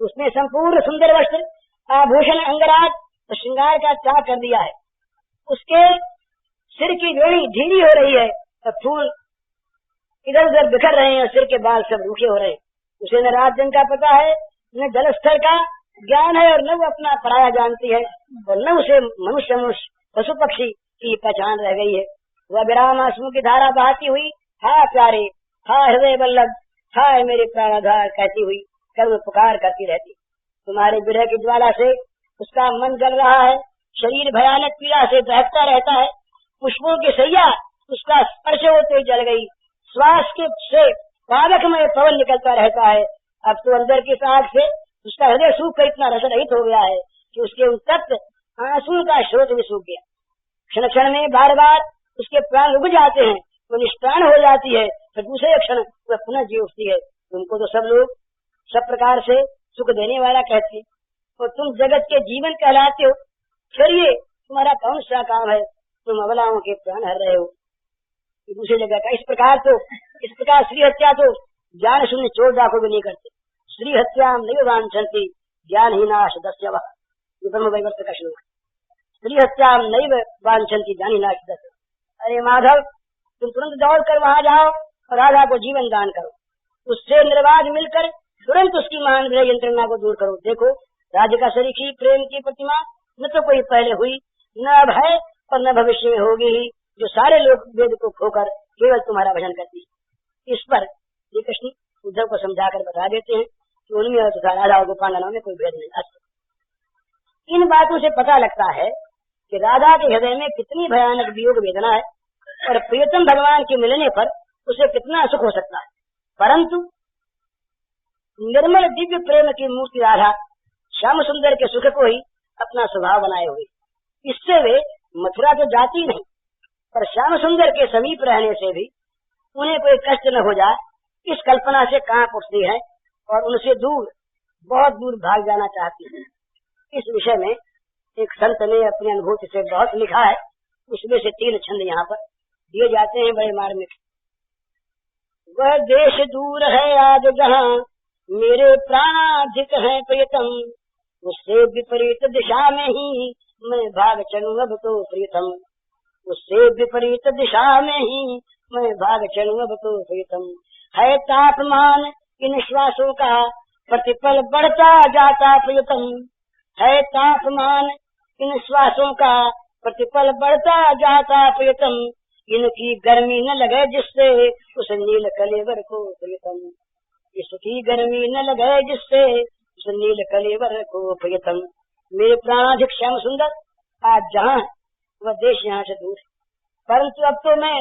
उसने संपूर्ण सुंदर वस्त्र आभूषण अंगराग और श्रृंगार का त्याग कर दिया है। उसके सिर की वेणी ढीली हो रही है और फूल इधर उधर बिखर रहे हैं और सिर के बाल सब रूखे हो रहे हैं। उसे न रात दिन का पता है, न जल स्तर का ज्ञान है, और न वो अपना पराया जानती है, और न उसे मनुष्य पशु पक्षी की पहचान रह गई है। वह विराम आंसुओं की धारा बहाती हुई हा प्यारे, हा हृदय बल्लभ, हाय मेरे प्राणाधार कहती हुई कर्म पुकार करती रहती। तुम्हारे विरह की ज्वाला से उसका मन जल रहा है, शरीर भयानक पीड़ा से दहकता रहता है। पुष्पों की सैया उसका स्पर्श होते जल गई, श्वास के से पावक में पवन निकलता रहता है। अब तो अंदर की आग से उसका हृदय सूख कर इतना रस रहित हो गया है कि उसके उत्तप्त आंसुओं का स्रोत भी सूख गया। क्षण क्षण में बार बार उसके प्राण रुक जाते हैं, वो निष्प्राण हो जाती है, फिर दूसरे क्षण वह पुनः जी उठती है। तुमको तो सब लोग सब प्रकार से सुख देने वाला कहते हैं और तुम जगत के जीवन कहलाते हो, फिर ये तुम्हारा कौन सा काम है? तुम अबलाओं के प्राण हर रहे हो। दूसरी जगह का इस प्रकार स्त्री हत्या तो ज्ञान शून्य चोर डाको भी नहीं करते। स्त्री हत्या नहीं वांछन्ति ज्ञान ही नाश दस्य, ब्रह्म वैवर्त का श्लोक। स्त्री हत्या नहीं वांछन्ति ज्ञान ही नाश दस्य। अरे माधव, तुम तुरंत दौड़ कर वहाँ जाओ और राधा को जीवन दान करो, उससे निर्वाध मिलकर तुरंत उसकी मान विरह यंत्रणा को दूर करो। देखो, राज्य का सरीखी प्रेम की प्रतिमा न तो कोई पहले हुई, न अब है और न भविष्य में होगी ही, जो सारे लोग वेद को खोकर केवल तुम्हारा भजन करती है। इस पर श्री कृष्ण उद्धव को समझाकर बता देते हैं कि उनमें और तथा राधा और गोपांगनाओं में कोई भेद नहीं। इन बातों से पता लगता है कि राधा के हृदय में कितनी भयानक वियोग वेदना है और प्रियतम भगवान के मिलने पर उसे कितना सुख हो सकता है। परंतु निर्मल दिव्य प्रेम की मूर्ति राधा श्याम सुंदर के सुख को ही अपना स्वभाव बनाए हुए, इससे वे मथुरा तो जाती नहीं, पर श्याम सुंदर के समीप रहने से भी उन्हें कोई कष्ट न हो जाए, इस कल्पना से कांप उठती है और उनसे दूर, बहुत दूर भाग जाना चाहती है। इस विषय में एक संत ने अपनी अनुभूति से बहुत लिखा है, उसमें से 3 छंद यहाँ पर दिए जाते हैं, बड़े मार्मिक। वह देश दूर है आज जहाँ मेरे प्राणाधिक है प्रियतम, उससे विपरीत दिशा में ही मैं भाग चलूं अब तो प्रियतम, उससे विपरीत दिशा में ही मैं भाग चलूं अब तो प्रियतम। है तापमान इन श्वासों का प्रतिपल बढ़ता जाता प्रियतम, है तापमान इन श्वासों का प्रतिपल बढ़ता जाता प्रियतम, इनकी गर्मी न लगे जिससे उस नील कलेवर को प्रियतम, इसकी गर्मी न लगे जिससे उस नील कलेवर को प्रियतम। मेरे प्राणाधिक श्याम सुंदर आज जहाँ वह देश यहाँ से दूर है, परंतु अब तो मैं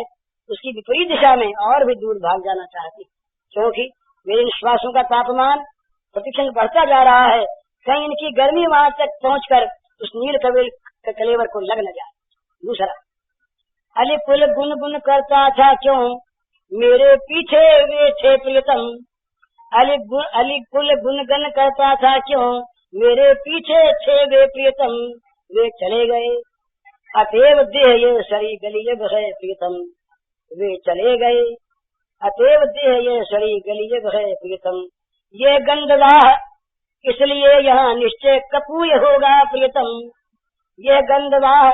उसकी विपरीत दिशा में और भी दूर भाग जाना चाहती, क्योंकि मेरे श्वासों का तापमान प्रतिक्षण बढ़ता जा रहा है, कहीं इनकी गर्मी वहां तक पहुंचकर उस नील कलेवर को लग न जाए। दूसरा, अली कुल गुन गुन करता था क्यों मेरे पीछे वे थे प्रियतम, अली कुल गुन गन करता था क्यों मेरे पीछे थे वे प्रियतम, वे चले गए अतएव देह ये सरी गली है प्रियतम, वे चले गए अतएव देह ये सरी गली है प्रियतम। ये गंधवाह इसलिए यहाँ निश्चय कपूय होगा प्रियतम, यह गंधवाह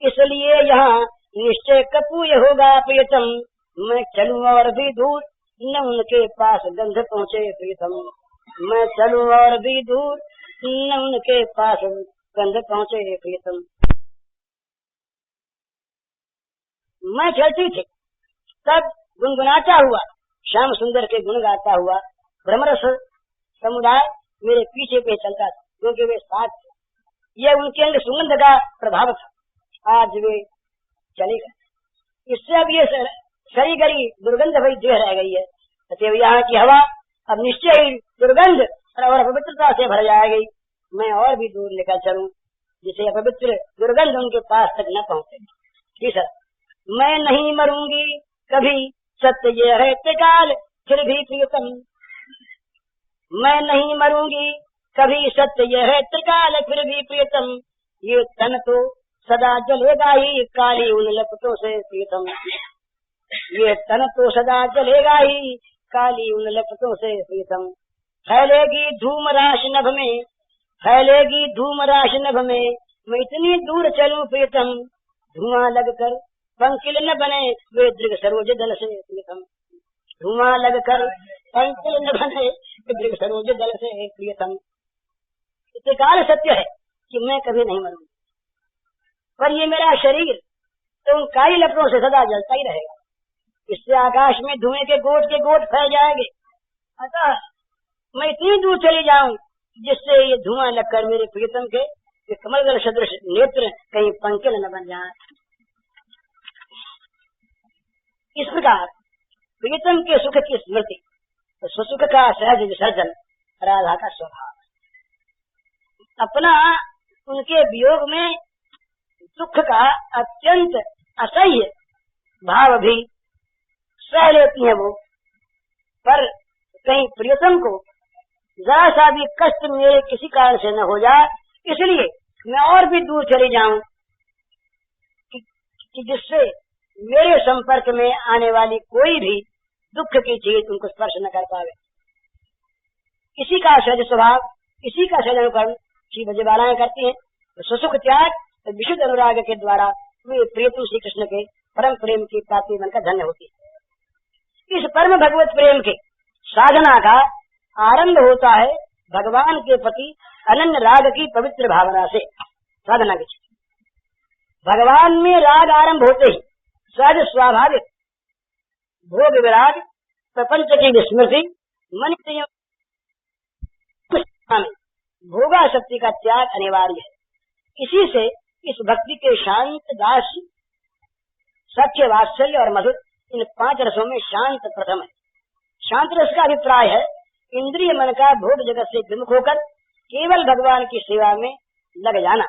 इसलिए यहाँ निश्चय कपूय होगा प्रियतम। मैं चलूं और भी दूर न उनके पास गंध पहुँचे प्रियतम, मैं चलूं और भी दूर न उनके पास गंध पहुँचे प्रियतम। मैं चलती थी तब गुनगुनाता हुआ श्याम सुंदर के गुण गाता हुआ भ्रमरस समुदाय मेरे पीछे पे चलता था, क्योंकि वे साथ थे। यह उनके अंग सुगंध का प्रभाव था। आज वे चले गए, इससे अब ये सही गली दुर्गंध भरी देह रह गई है, अतः यहाँ की हवा अब निश्चय ही दुर्गंध और अपवित्रता से भर जाएगी। मैं और भी दूर निकल चलूं जिसे अपवित्र दुर्गंध उनके पास तक न पहुँचे। तीसरा, मैं नहीं मरूंगी कभी सत्य ये है त्रिकाल फिर भी प्रियतम, मैं नहीं मरूंगी कभी सत्य ये है त्रिकाल फिर भी प्रियतम। ये तन तो सदा जलेगा ही काली उन लपटों से प्रियतम, ये तन तो सदा जलेगा ही काली उन लपटों से प्रियतम। फैलेगी धूम राशि नभ में, फैलेगी धूम राशि नभ में, मैं इतनी दूर चलूं प्रियतम, धुआं लगकर पंकिल न बने वे दृग सरोज दल से प्रियतम, धुआं लगकर पंकिल न बने दृग सरोज दल से प्रियतम। त्रिकाल सत्य है कि मैं कभी नहीं मरूंगा, पर ये मेरा शरीर तो उन काली लपटों से सदा जलता ही रहेगा, इससे आकाश में धुएं के गोट फैल जाएंगे। अतः मैं इतनी दूर चली जाऊं जिससे ये धुआं लगकर मेरे प्रियतम के कमल सदृश नेत्र कहीं पंखे न बन जाए। इस प्रकार प्रियतम के सुख की स्मृति, तो स्वसुख का सहज विसर्जन राधा का स्वभाव। अपना उनके वियोग में दुख का अत्यंत असह्य भाव भी सह लेती है वो, पर कहीं प्रियतम को जरा सा भी कष्ट मेरे किसी कारण से न हो जाए, इसलिए मैं और भी दूर चली जाऊं कि जिससे मेरे संपर्क में आने वाली कोई भी दुख की चीज उनको स्पर्श न कर पावे। इसी का सहज स्वभाव, इसी का सहज अनुकरण श्री ब्रजबालाएं करती हैं। तो सुसुख त्याग तो विशुद्ध अनुराग के द्वारा वे प्रियतम श्री कृष्ण के परम प्रेम की प्राप्ति बनकर धन्य होती है। इस परम भगवत प्रेम के साधना का आरंभ होता है भगवान के प्रति अनन्य राग की पवित्र भावना से। साधना की भगवान में राग आरंभ होते ही सहज स्वाभाविक भोग विराग, प्रपंच की विस्मृति, मन में भोगा शक्ति का त्याग अनिवार्य है। इसी से इस भक्ति के शांत दास, सत्य, वात्सल्य और मधुर इन 5 रसों में शांत प्रथम है। शांत रस का अभिप्राय है इंद्रिय मन का भोग जगत से विमुख होकर केवल भगवान की सेवा में लग जाना।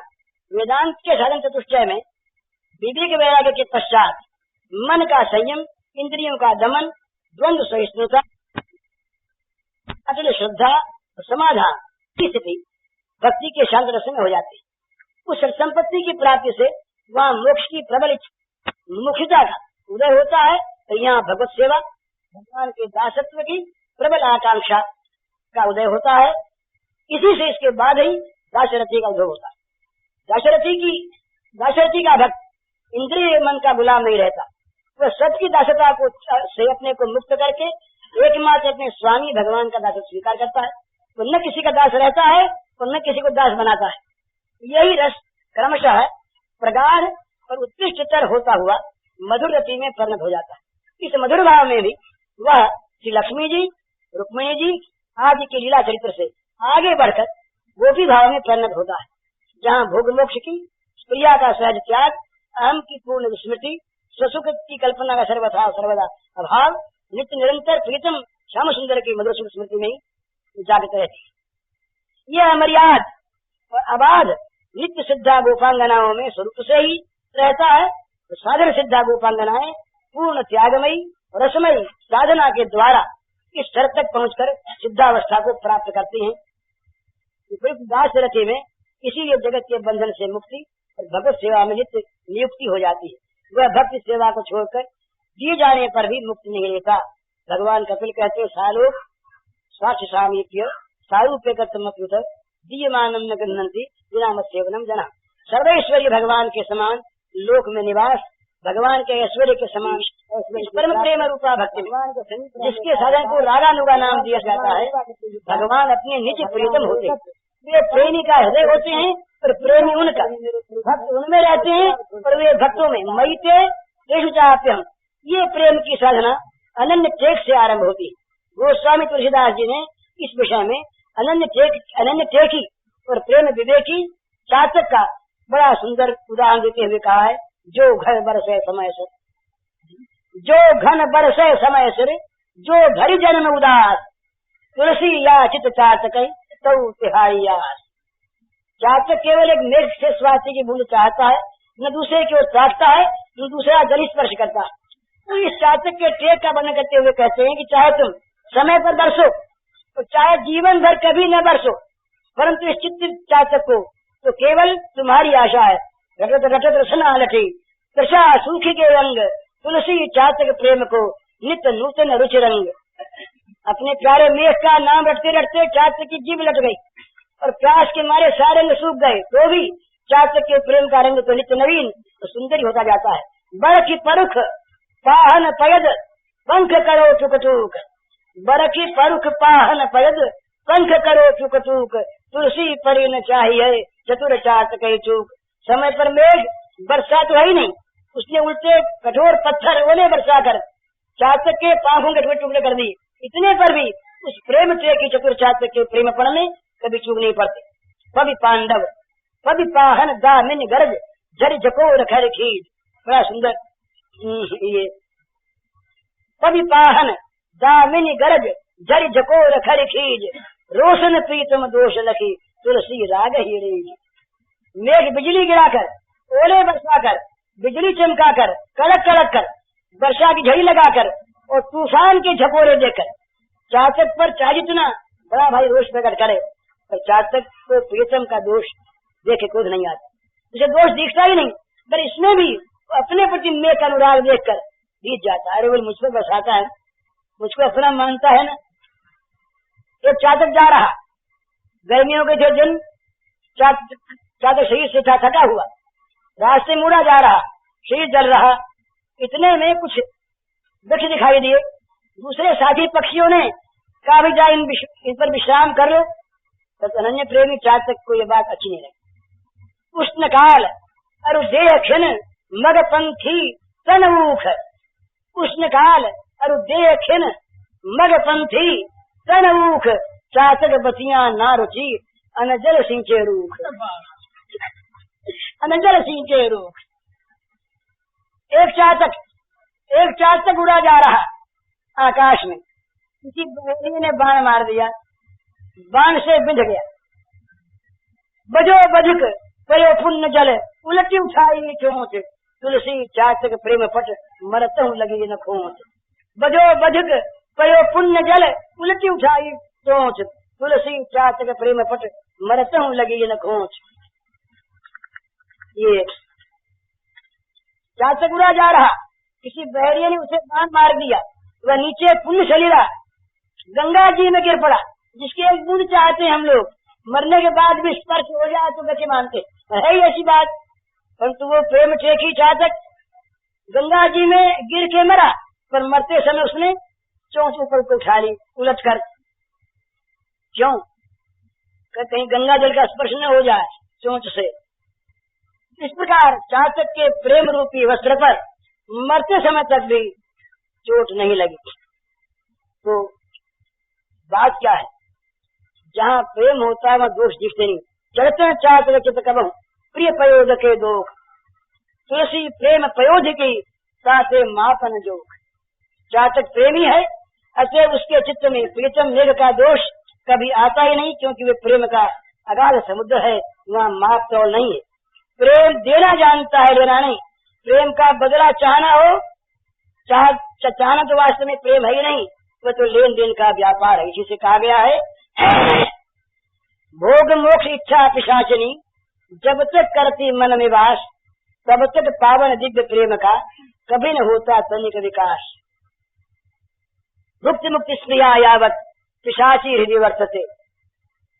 वेदांत के साधन चतुष्टय में विवेक वैराग्य के पश्चात मन का संयम, इंद्रियों का दमन, द्वंद्व सहिष्णुता, अचल श्रद्धा और समाधान की स्थिति भक्ति के शांत रस में हो जाती है। उस संपत्ति की प्राप्ति से वहाँ मोक्ष की प्रबल मुख्यता का उदय होता है। तो यहाँ भगवत सेवा, भगवान के दासत्व की प्रबल आकांक्षा का उदय होता है। इसी से इसके बाद ही दाशरथी का उदय होता है। दाशरथी का भक्त इंद्रिय मन का गुलाम नहीं रहता। वह सत की दासता को से अपने को मुक्त करके एकमात्र अपने स्वामी भगवान का दासत्व स्वीकार करता है। वो न किसी का दास रहता है और न किसी को दास बनाता है। यही रस क्रमशः प्रगाढ़ और उत्कृष्टतर होता हुआ मधुर रति में परिणत हो जाता है। इस मधुर भाव में भी वह श्री लक्ष्मी जी, रुक्मिणी जी आदि के लीला चरित्र से आगे बढ़कर गोपी भाव में परिणत होता है, जहाँ भोग मोक्ष की, प्रिया का सहज त्याग, अहम की पूर्ण विस्मृति, स्वसुख की कल्पना का सर्वथा सर्वदा अभाव, नित्य निरंतर प्रीतम श्याम सुंदर की मधुर स्मृति में जागृत रहती है। यह अमर्याद और अबाध नित्य सिद्धा गोपांगनाओं में स्वरूप से ही रहता है। तो साधन सिद्धा गोपांगनाएं पूर्ण त्यागमयी रसमयी साधना के द्वारा इस स्तर तक पहुंचकर सिद्धावस्था को प्राप्त करती हैं। दास रति में इसीलिए जगत के बंधन से मुक्ति और भगवत सेवा में नित्य नियुक्ति हो जाती है। वह भक्ति सेवा को छोड़कर दिए जाने पर भी मुक्ति नहीं लेता। भगवान कपिल कहते हैं, सालोक स्वाक्ष सामीप्य सारूप्य कर्तमप्युत दीयमानम न गृह्णन्ति विना सेवनम जना। सर्वैश्वर्य भगवान के समान लोक में निवास, भगवान के ऐश्वर्य के समान परम प्रेम रूपा भक्ति जिसके साधन को रागानुगा नाम दिया जाता है। भगवान अपने निज प्रियतम होते, वे प्रेमी का हृदय होते हैं और प्रेमी उनका, भक्त उनमें रहते हैं और वे भक्तों में। मयिते तेषु चाप्यहम्, ये प्रेम की साधना अनन्य टेक से आरंभ होती है। गोस्वामी तुलसीदास जी ने इस विषय में अनन्य टेकी और प्रेम विवेकी चातक का बड़ा सुंदर उदाहरण देते हुए कहा है, जो घर बरसे समय से, जो घन बरसे समय से, जो भरी जन्म उदास, तुलसी या चित चातक तो तिहाई आस। चातक केवल एक मेघ से स्वाति की बूंद चाहता है, न दूसरे की ओर ताकता है, न दूसरा जल स्पर्श करता है। तो इस चातक के टेक का वर्णन करते हुए कहते हैं कि चाहे तुम समय पर बरसो तो चाहे जीवन भर कभी न बरसो, परंतु इस चित्त चातक को तो केवल तुम्हारी आशा है। रटत रटत रसना लठी कृषा सूखी के रंग, तुलसी चातक प्रेम को नित्य नूतन रुचि रंग। अपने प्यारे मेघ का नाम रटते रटते चातक की जीभ लट गई और प्यास के मारे सारे रंग सूख गए, तो भी चातक के प्रेम का रंग तो नित्य नवीन तो सुंदर होता जाता है। बड़ की परुख पाहन पयद पंख करो चुक चूक, बड़ की परुख पाहन पयद पंख करो चुक चूक, तुलसी परी न चाहिए चतुर चातक चूक। समय पर मेघ वर्षा तो है ही नहीं, उसने उल्टे कठोर पत्थर ओले बरसा कर चातक के पांखों के टुकड़े टुकड़े कर दिए। इतने पर भी उस प्रेम की चतुर चातक के प्रेमपण में कभी चूक नहीं पड़ते। पवि पांडव पवि पाहन दामिन गर्ज जरि झकोर खर खीज, बड़ा सुंदर ये पवि पाहन दामिन गर्ज जरि झकोर खर खीज, रोशन प्रीतम दोष लखी तुलसी राग ही रेज। मेघ बिजली गिराकर, ओले बरसाकर, बिजली चमकाकर, कड़क कड़क कर, वर्षा की झड़ी लगाकर और तूफान के झकोरे देकर चातक पर चाहे जितना बड़ा भाई रोष प्रकट करे, पर चातक को प्रीतम का दोष देखे क्रोध नहीं आता, उसे दोष दिखता ही नहीं, पर इसमें भी अपने प्रति मेघ का अनुराग देखकर बीत जाता है। अरे वो मुझको बरसाता है, मुझको अपना मानता है ना। एक चातक जा रहा, गर्मियों के जो दिन चातक शरीर से थका हुआ, रास्ते मुड़ा जा रहा, शरीर जल रहा, इतने में कुछ वृक्ष दिखाई दिए। दूसरे साथी पक्षियों ने कहा भी जाए इन पर विश्राम कर लो, तो अनन्य प्रेमी चातक को ये बात अच्छी नहीं लगी। उष्ण काल अरु देह खिन मग पंथी तनऊख, उष्ण काल अरु देह खिन मग पंथी तनऊख, चातक बतियां ना रुचि अनजल सिंचे रूख, अनजल सिंचे रूख। एक चातक उड़ा जा रहा आकाश में, किसी बहेड़ी ने बाण मार दिया, बाण से बिंध गया। बजो बजुक पयो पुण्य जल उलटी उठाई चोंच, तुलसी चातक प्रेम पट मरत हूँ लगी न खोच। बजो बजुक पयो पुण्य जल उलटी उठाई चोंच, तुलसी चातक प्रेम पट मरत हूँ लगी न खोच। ये चातक उड़ा जा रहा, किसी बहरिया ने उसे बाण मार दिया, वह नीचे पुण्य शरीरा गंगा जी में गिर पड़ा, जिसके एक बूंद चाहते हैं हम लोग, मरने के बाद भी स्पर्श हो जाए तो कैसे मानते, है ही ऐसी बात। परंतु वो प्रेम टेकी चातक गंगा जी में गिर के मरा, पर मरते समय उसने चोंच ऊपर को उठा ली उलट कर। क्यों? कहीं गंगा जल का स्पर्श न हो जाए चोंच से। इस प्रकार चातक के प्रेम रूपी वस्त्र पर मरते समय तक भी चोट नहीं लगी। तो बात क्या है? जहाँ प्रेम होता है वहाँ दोष दिखते नहीं। चलते चातक चित कबहु प्रिय पयोध के दोख, तुलसी प्रेम पयोध की साथे मापन जोख। चातक प्रेमी है, अतः उसके चित्त में प्रीतम मेघ का दोष कभी आता ही नहीं, क्योंकि वे प्रेम का अगाध समुद्र है, वहाँ माप तौल नहीं है। प्रेम देना जानता है, लेना नहीं। प्रेम का बदला चाहना हो, चाहना तो वास्तव में प्रेम है ही नहीं, वो तो लेन देन का व्यापार है। इसी से कहा गया है भोग मोक्ष इच्छा पिशाचिनी, जब तक करती मन में वास, तब तक पावन दिव्य प्रेम का कभी न होता तनिक विकास। मुक्ति मुक्ति स्प्रिया यावत पिशाची हृदय वर्तते।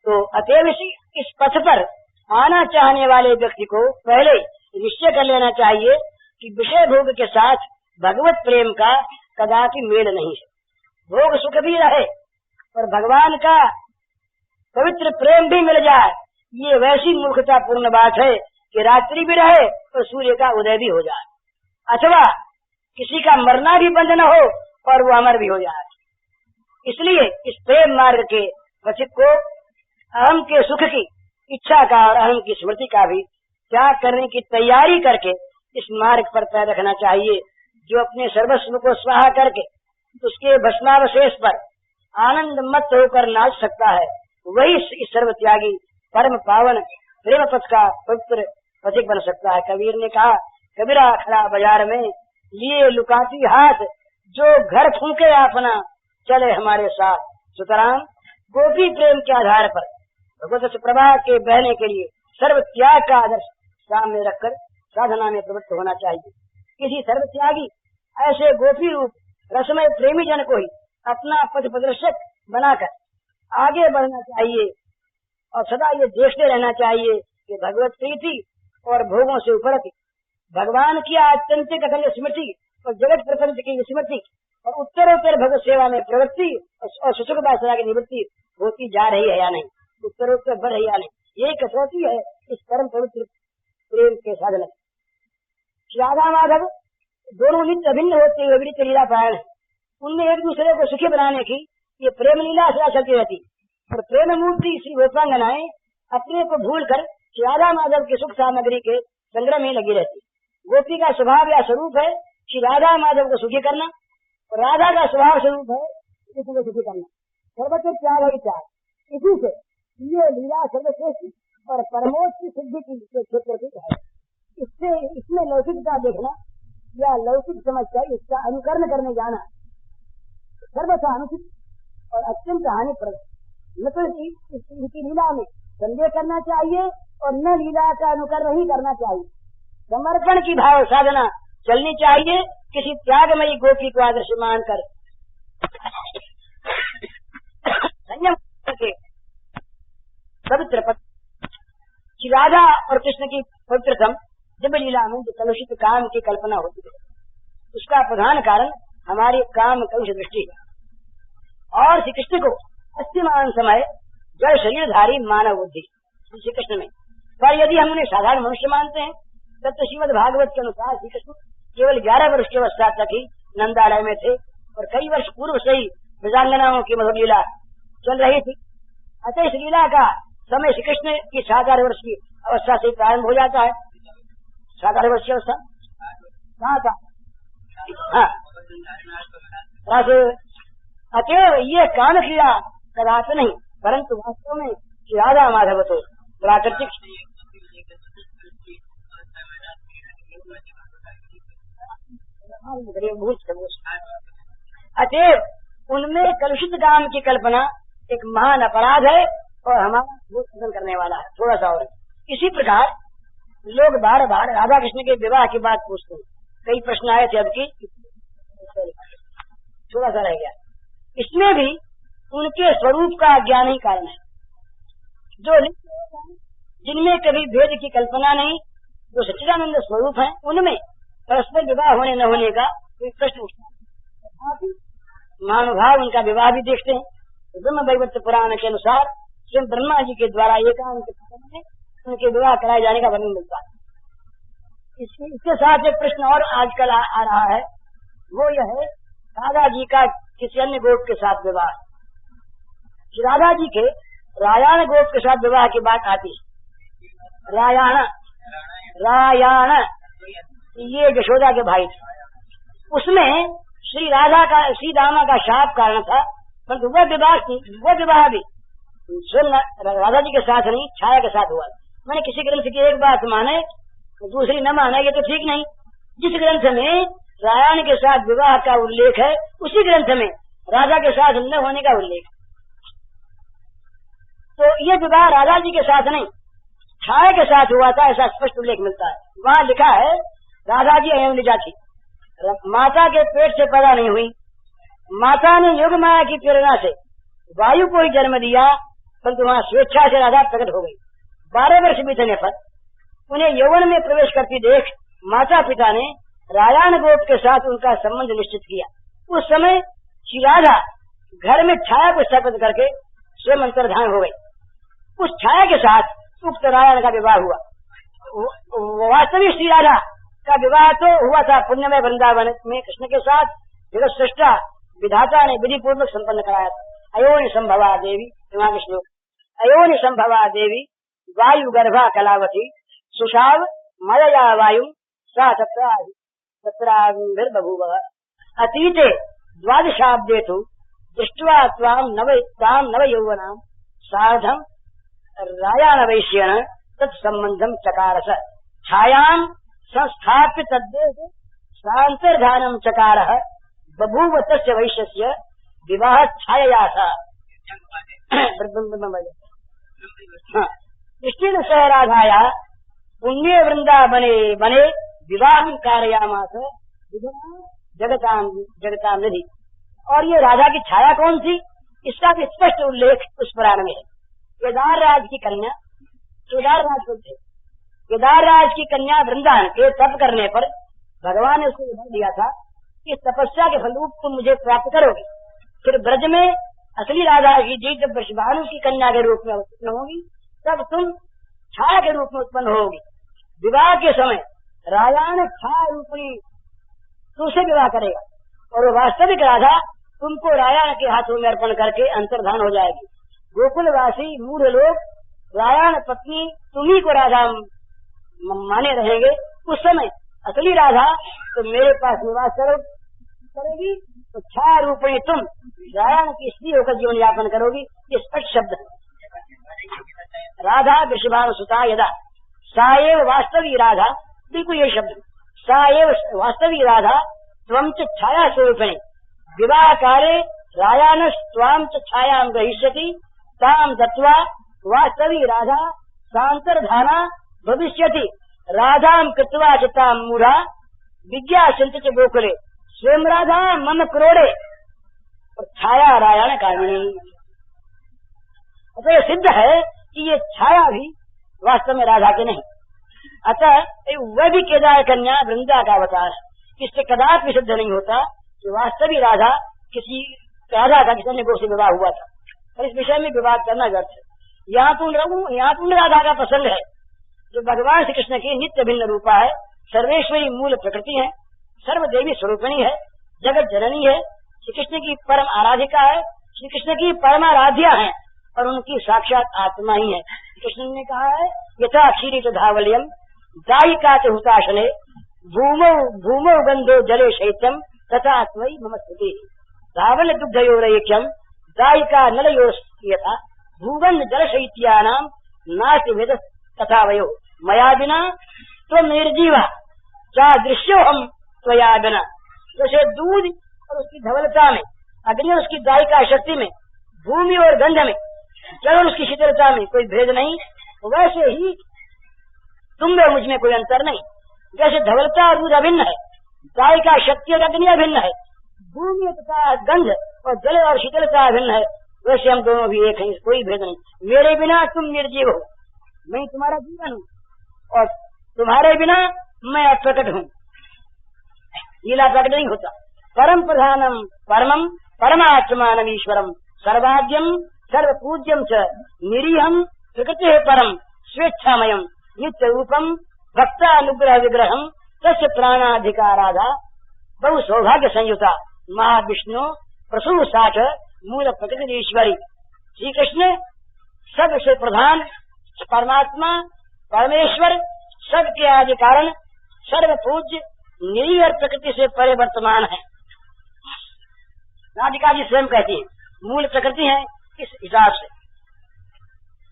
तो अतएव इस पथ पर आना चाहने वाले व्यक्ति को पहले निश्चय कर लेना चाहिए कि विषय भोग के साथ भगवत प्रेम का कदापि मेल नहीं है। भोग सुख भी रहे और भगवान का पवित्र प्रेम भी मिल जाए, ये वैसी मूर्खता पूर्ण बात है कि रात्रि भी रहे और सूर्य का उदय भी हो जाए, अथवा किसी का मरना भी बंद न हो और वो अमर भी हो जाए। इसलिए इस प्रेम मार्ग के पथिक को अहम के सुख की इच्छा का और अहम की स्मृति का भी त्याग करने की तैयारी करके इस मार्ग पर पैर रखना चाहिए। जो अपने सर्वस्व को स्वाहा करके उसके भस्मावशेष पर आनंद मत होकर नाच सकता है, वही इस सर्वत्यागी परम पावन प्रेम पथ का पवित्र पथिक बन सकता है। कबीर ने कहा, कबीरा खड़ा बाजार में लिए लुकाती हाथ, जो घर फूंके अपना चले हमारे साथ। सुतराम गोपी प्रेम के आधार पर भगवत प्रवाह के बहने के लिए सर्व त्याग का आदर्श सामने रखकर साधना में प्रवृत्त होना चाहिए। किसी सर्व त्यागी ऐसे गोपी रूप रसमय प्रेमी जन को ही अपना पथ प्रदर्शक बनाकर आगे बढ़ना चाहिए और सदा ये देखते रहना चाहिए कि भगवत प्रीति और भोगों से उपरत भगवान की आत्यंतिक अखंड स्मृति और जगत प्रपंच की स्मृति और उत्तरोत्तर भगवत सेवा में प्रवृत्ति और सुसुख वासना की निवृत्ति होती जा रही है या नहीं, उत्तरोत्तर बढ़ रही या नहीं, यही कसौटी है इस परम पवित्र प्रेम के साधन। राधा माधव दोनों नित्य अभिन्न होते हुए विविध लीला पायन है, उनमें एक दूसरे को सुखी बनाने की ये प्रेम लीला सदा चलती रहती। और प्रेम मूर्ति श्री गोपांगनाएं अपने को भूल कर राधा माधव की सुख सामग्री के संग्रह में लगी रहती। गोपी का स्वभाव या स्वरूप है कि राधा माधव को सुखी करना, और राधा का स्वभाव स्वरूप है किसी को सुखी करना। सर्वत्र त्याग है त्याग, इसी से ये लीला सर्वश्रेष्ठ और परमोच्च सिद्धि की क्षेत्र की है। इससे इसमें लौकिकता देखना या लौकिक समझकर इसका अनुकरण करने जाना सर्वथा अनुचित और अत्यंत हानिप्रद। न तो इनकी लीला में संदेह करना चाहिए और न लीला का अनुकरण ही करना चाहिए। समर्पण की भाव साधना चलनी चाहिए, किसी त्यागमयी गोपी को आदर्श मानकर संयम करके पवित्र पद राधा और कृष्ण की पवित्रतम जब लीला में जो कलुषित काम की कल्पना होती है, उसका प्रधान कारण हमारी काम कलुष दृष्टि है। और श्री कृष्ण को अस्तिमान समय जड़ शरीरधारी मानव बुद्धि श्री कृष्ण में, पर यदि हम उन्हें साधारण मनुष्य मानते हैं तब तो श्रीमद भागवत के अनुसार श्री कृष्ण केवल 11 वर्ष की अवस्था तक ही नंदालय में थे और कई वर्ष पूर्व से ही ब्रजांगनाओं की मधुर लीला चल रही थी। अतः इस लीला का समय श्री कृष्ण की 7 वर्ष की अवस्था से प्रारंभ हो जाता है। 7 वर्ष की अवस्था कहाँ था? अतएव ये काम क्रिया कदापि नहीं, परंतु वास्तव में राधा माधव तो प्राकृतिक अतएव उनमें कलुषित काम की कल्पना एक महान अपराध है और हमारा भूत खत्म करने वाला है। थोड़ा सा और इसी प्रकार लोग बार बार राधा कृष्ण के विवाह की बात पूछते हैं। कई प्रश्न आए थे, अब की थोड़ा सा रह गया। इसमें भी उनके स्वरूप का ज्ञान ही कारण है। जो जिनमें कभी भेद की कल्पना नहीं, जो सच्चिदानंद स्वरूप है, उनमें परस्पर विवाह होने न होने का कोई प्रश्न उठता है। महानुभाव उनका विवाह भी देखते हैं। तो ब्रह्म वैवर्त पुराण के अनुसार स्वयं ब्रह्मा जी के द्वारा एकांत में उनके विवाह कराए जाने का वर्णन मिलता है। इसके साथ एक प्रश्न और आजकल आ रहा है, वो यह है राधा जी का किसी अन्य गोप के साथ विवाह। राधा जी के रायाण गोप के साथ विवाह की बात आती है। रायाण ये यशोदा के भाई थे। उसमें श्री दामा का शाप कारण था, परंतु वह विवाह भी स्वयं राधा जी के साथ नहीं, छाया के साथ हुआ। मैंने किसी ग्रंथ की एक बात माने दूसरी न माने, ये तो ठीक नहीं। जिस ग्रंथ में रायाण के साथ विवाह का उल्लेख है, उसी ग्रंथ में राधा के साथ न होने का उल्लेख। तो ये विवाह राधा जी के साथ नहीं, छाया के साथ हुआ था, ऐसा स्पष्ट उल्लेख मिलता है। वहाँ लिखा है राधा जी अयम निजा थी, माता के पेट से पैदा नहीं हुई। माता ने योग माया की प्रेरणा से वायु को ही जन्म दिया, परंतु वहाँ स्वेच्छा से राधा प्रकट हो गई। 12 वर्ष बीतने पर उन्हें यौवन में प्रवेश करती देख माता पिता ने रायाण गोप के साथ उनका संबंध निश्चित किया। उस समय श्री राधा घर में छाया को स्थापित करके स्वयं अंतर्धान हो गई। उस छाया के साथ उक्त रायाण का विवाह हुआ। वास्तविक श्री राधा का विवाह तो हुआ था पुण्यमय वृंदावन में कृष्ण के साथ। जगत सृष्टा विधाता ने विधि पूर्वक संपन्न कराया था। अयोनि संभवा देवी, वहाँ के श्लोक, अयोनि संभवा देवी वायु गर्भा कलावती सुषाव मलया वायु सा तत्राविर्बभूव अतीते द्वादशाब्देतु दृष्ट्वा त्वां नव यौवनां सार्धं रायाण वैश्येन तत्संबंधं चकारस छायां संस्थाप्य तद्देशे सान्तर्धानं चकारः बभूव तस्य वैश्यस्य विवाह छायया सा। कृष्णेन सह राधाया पुण्य वृंदावने बने विवाह कारयामास जगताम निधि। और ये राधा की छाया कौन थी, इसका भी स्पष्ट उल्लेख उस पुराण में है। केदार राज की कन्या, केदार राज को थे, केदार राज की कन्या वृंदावन के तप करने पर भगवान ने उसको वर दिया था कि तपस्या के फलरूप तुम मुझे प्राप्त करोगे। फिर ब्रज में असली राधा की जी जब वृषभानु की कन्या के रूप में उत्पन्न होगी, तब तुम छाया के रूप में उत्पन्न होगी। विवाह के समय रायाण छाया रूपी तुमसे विवाह करेगा और वास्तविक राधा तुमको रायाण के हाथों में अर्पण करके अंतर्धान हो जाएगी। गोकुलवासी मूढ़ लोग रायाण पत्नी तुम्ही को राधा माने रहेंगे, उस समय असली राधा तो मेरे पास निवास करेगी, तो छाया रूपणी तुम रायाण की स्त्री होकर जीवन यापन करोगी। ये स्पष्ट शब्द है। राधा वृषभानु सुता यदा साएव वास्तवी राधा, बिल्कुल ये शब्द, साएव वास्तवी राधा त्वं च छाया स्वरूपिणी विवाह काले रायान त्वां च छायां ग्रहीष्यति तां दत्वा वास्तवी राधा सान्तर्धाना भविष्यति राधां कृत्वा च तां मूढ़ा विज्ञासन्ति च गोकुले स्वयं राधा मम क्रोड़े और छाया रायाण कामिनी। अतः सिद्ध है कि ये छाया भी वास्तव में राधा के नहीं, अतः वह भी केदार कन्या वृंदा का अवतार है। इससे कदापि सिद्ध नहीं होता कि वास्तविक राधा किसी राधा का किसी अन्य गो से विवाह हुआ था, और इस विषय में विवाद करना व्यर्थ है। यहाँ तो राधा का प्रसंग है जो भगवान श्री कृष्ण की नित्य भिन्न रूपा है, सर्वेश्वरी मूल प्रकृति है, सर्वदेवी स्वरूपिणी है, जगत जननी है, श्री कृष्ण की परम आराधिका है, श्री कृष्ण की परमाराध्या है और उनकी साक्षात आत्मा ही है। कृष्ण ने कहा है यथा क्षीरित धावल्यम दायिका च हुताशने भूमौ गंधो जले शैत्यम तथा त्वयि मम स्तुति धावल दुग्धयोरैक्यम दायिका नलयो यथा भूगंध जल शैत्यानाम नास्ति वेद तथा वयो मया बिना त्वं निर्जीवा चा दृश्यो हम त्वया बिना। जैसे दूध और उसकी धवलता में, अग्नि और उसकी दायिका शक्ति में, भूमि और गंध में, जल और उसकी शीतलता में कोई भेद नहीं, वैसे ही तुम में मुझ में कोई अंतर नहीं। जैसे धवलता और दूध अभिन्न है, दायिका शक्ति और अग्नि अभिन्न है, भूमि तथा गंध और जल और शीतलता अभिन्न है, वैसे हम दोनों भी एक हैं, कोई भेद नहीं। मेरे बिना तुम निर्जीव हो, मैं तुम्हारा जीवन हूँ, और तुम्हारे बिना मैं अप्रकट हूँ, लीला प्रकट नहीं होता। परम प्रधानम परमम परमात्मानम ईश्वरम सर्वाद्यम सर्वपूज्यम च निरीहम प्रकृति परम स्वेच्छामयम नित्य रूपम भक्तानुग्रह विग्रहम तस्य प्राणाधिकाराधा बहु सौभाग्य संयुता महाविष्णु प्रसून साठ मूल प्रकृति ईश्वरी। श्री कृष्ण सबसे प्रधान परमात्मा परमेश्वर, सबके आदि कारण, सर्व पूज्य, निरीह प्रकृति से परे वर्तमान है। राधिका जी स्वयं कहती है मूल प्रकृति है। इस हिसाब से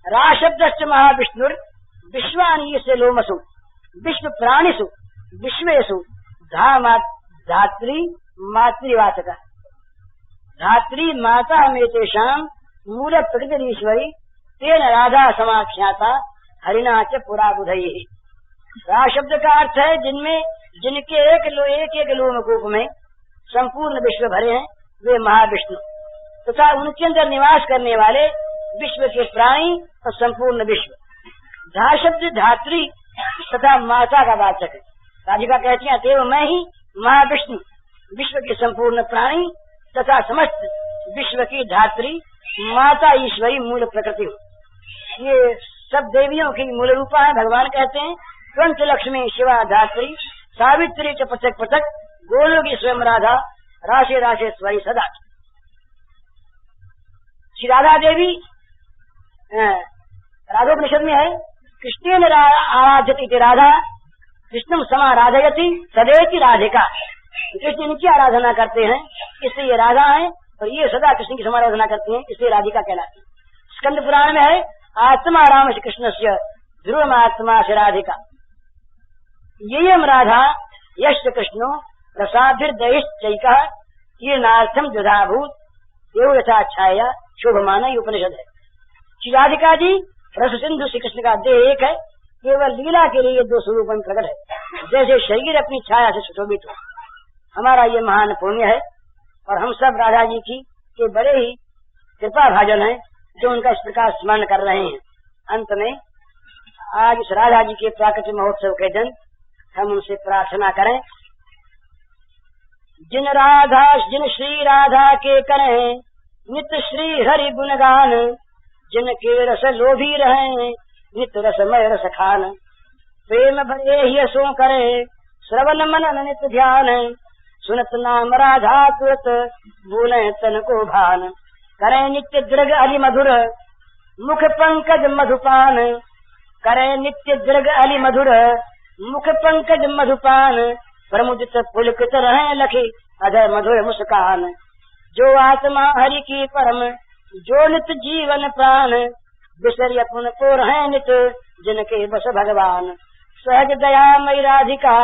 रा शब्द महाविष्णु विश्वानी से लोमसु विश्व प्राणिषु विश्वेषु धात्री मातृवाचक धात्री माता में तेषाम मूल प्रकृतिरीश्वरी तेन राधा समाख्याता हरिणा च पुरा बुधई। रा शब्द का अर्थ है जिनके एक लोमकूप में संपूर्ण विश्व भरे हैं, वे महाविष्णु तथा उनके अंदर निवास करने वाले विश्व के प्राणी और संपूर्ण विश्व। धा शब्द धात्री तथा माता का वाचक है। राधिका कहती है अतएव मैं ही महाविष्णु विश्व के संपूर्ण प्राणी तथा समस्त विश्व की धात्री माता ईश्वरी मूल प्रकृति हूँ। ये सब देवियों की मूल रूपा है। भगवान कहते हैं पंच लक्ष्मी शिवा धात्री सावित्री च पृथक पृथक गोलोकी स्वयं राधा राशे राशे स्वरी सदा। श्री राधा देवी राधोपनिषद में है कृष्णेन आराध्यति राधा कृष्णम समाराधयति सदैति राधिका। कृष्ण इनकी आराधना करते हैं इसलिए ये राधा है, और ये सदा कृष्ण की समाराधना करते हैं इसलिए राधिका कहलाती है। स्कंद पुराण में है आत्मा राम श्री कृष्ण से ध्रुव आत्मा से राधिका येयम राधा यश कृष्णो रसाभिर्दयश्चैक कीर्णार्थम जुधाभूत एवं यथा छाया शोभमाना ये उपनिषद है। श्री राधिका जी रस सिंधु श्री कृष्ण का देह एक है, केवल लीला के लिए दो स्वरूप में प्रकट है। जैसे शरीर अपनी छाया से सुशोभित हो, हमारा ये महान पुण्य है और हम सब राधा जी की के बड़े ही कृपा भाजन हैं जो उनका इस प्रकार स्मरण कर रहे हैं। अंत में आज इस राधा जी के प्राकट्य महोत्सव के दिन हम उनसे प्रार्थना करें जिन श्री राधा के करें नित्य श्री हरि गुणगान, जिनके रस लोभी रहे नित्य रसमय रस खान, प्रेम भरे ही सो करे श्रवण मनन नित्य ध्यान, सुनत नाम राधा तुरत भूले तन को भान, करे नित्य दृग अली मधुर मुख पंकज मधुपान करे नित्य दीर्घ अली मधुर। मुख पंकज मधुपान प्रमुदित पुलकित रहे लखी अधर मधुर मुस्कान। जो आत्मा हरि की परम जो नित जीवन प्राण बिसर अपन को रहे नित जिनके बस भगवान। सहज दया मई राधिका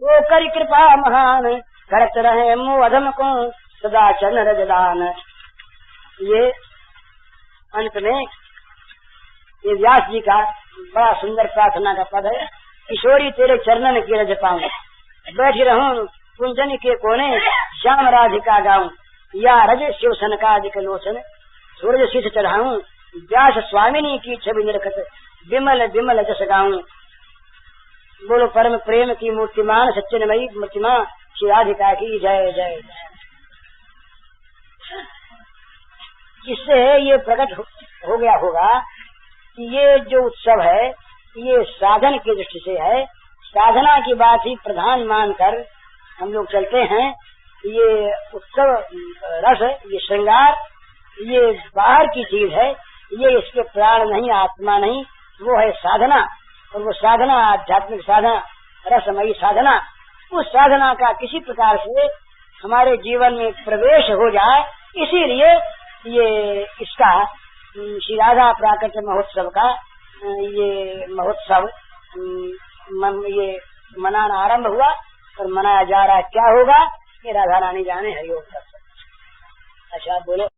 वो करी कृपा महान करत रहे मुँह अधम को सदा चरण रजदान। ये अंत में ये व्यास जी का बड़ा सुंदर प्रार्थना का पद है। किशोरी तेरे चरणन की रज पाऊं बैठी रहूं कुंजन के कोने श्याम राधिका गाऊं। या रज शिव सनकादिक लोचन सूरज शीश चढ़ाऊं व्यास स्वामिनी की छवि निरखत विमल विमल जस गाऊं। बोलो परम प्रेम की मूर्तिमान सच्चिन्मयी मूर्तिमा श्री राधिका की जय जय। इससे ये प्रकट हो गया होगा कि ये जो उत्सव है ये साधन की दृष्टि से है। साधना की बात ही प्रधान मानकर हम लोग चलते हैं। ये उत्सव रस ये श्रृंगार ये बाहर की चीज है। ये इसके प्राण नहीं आत्मा नहीं वो है साधना। और वो साधना आध्यात्मिक साधना रसमयी साधना। उस साधना का किसी प्रकार से हमारे जीवन में प्रवेश हो जाए इसीलिए ये इसका श्री राधा प्राकट्य महोत्सव का ये महोत्सव ये मनाना आरंभ हुआ और मनाया जा रहा है। क्या होगा ये राधा रानी जाने। हरिओम। अच्छा बोलो।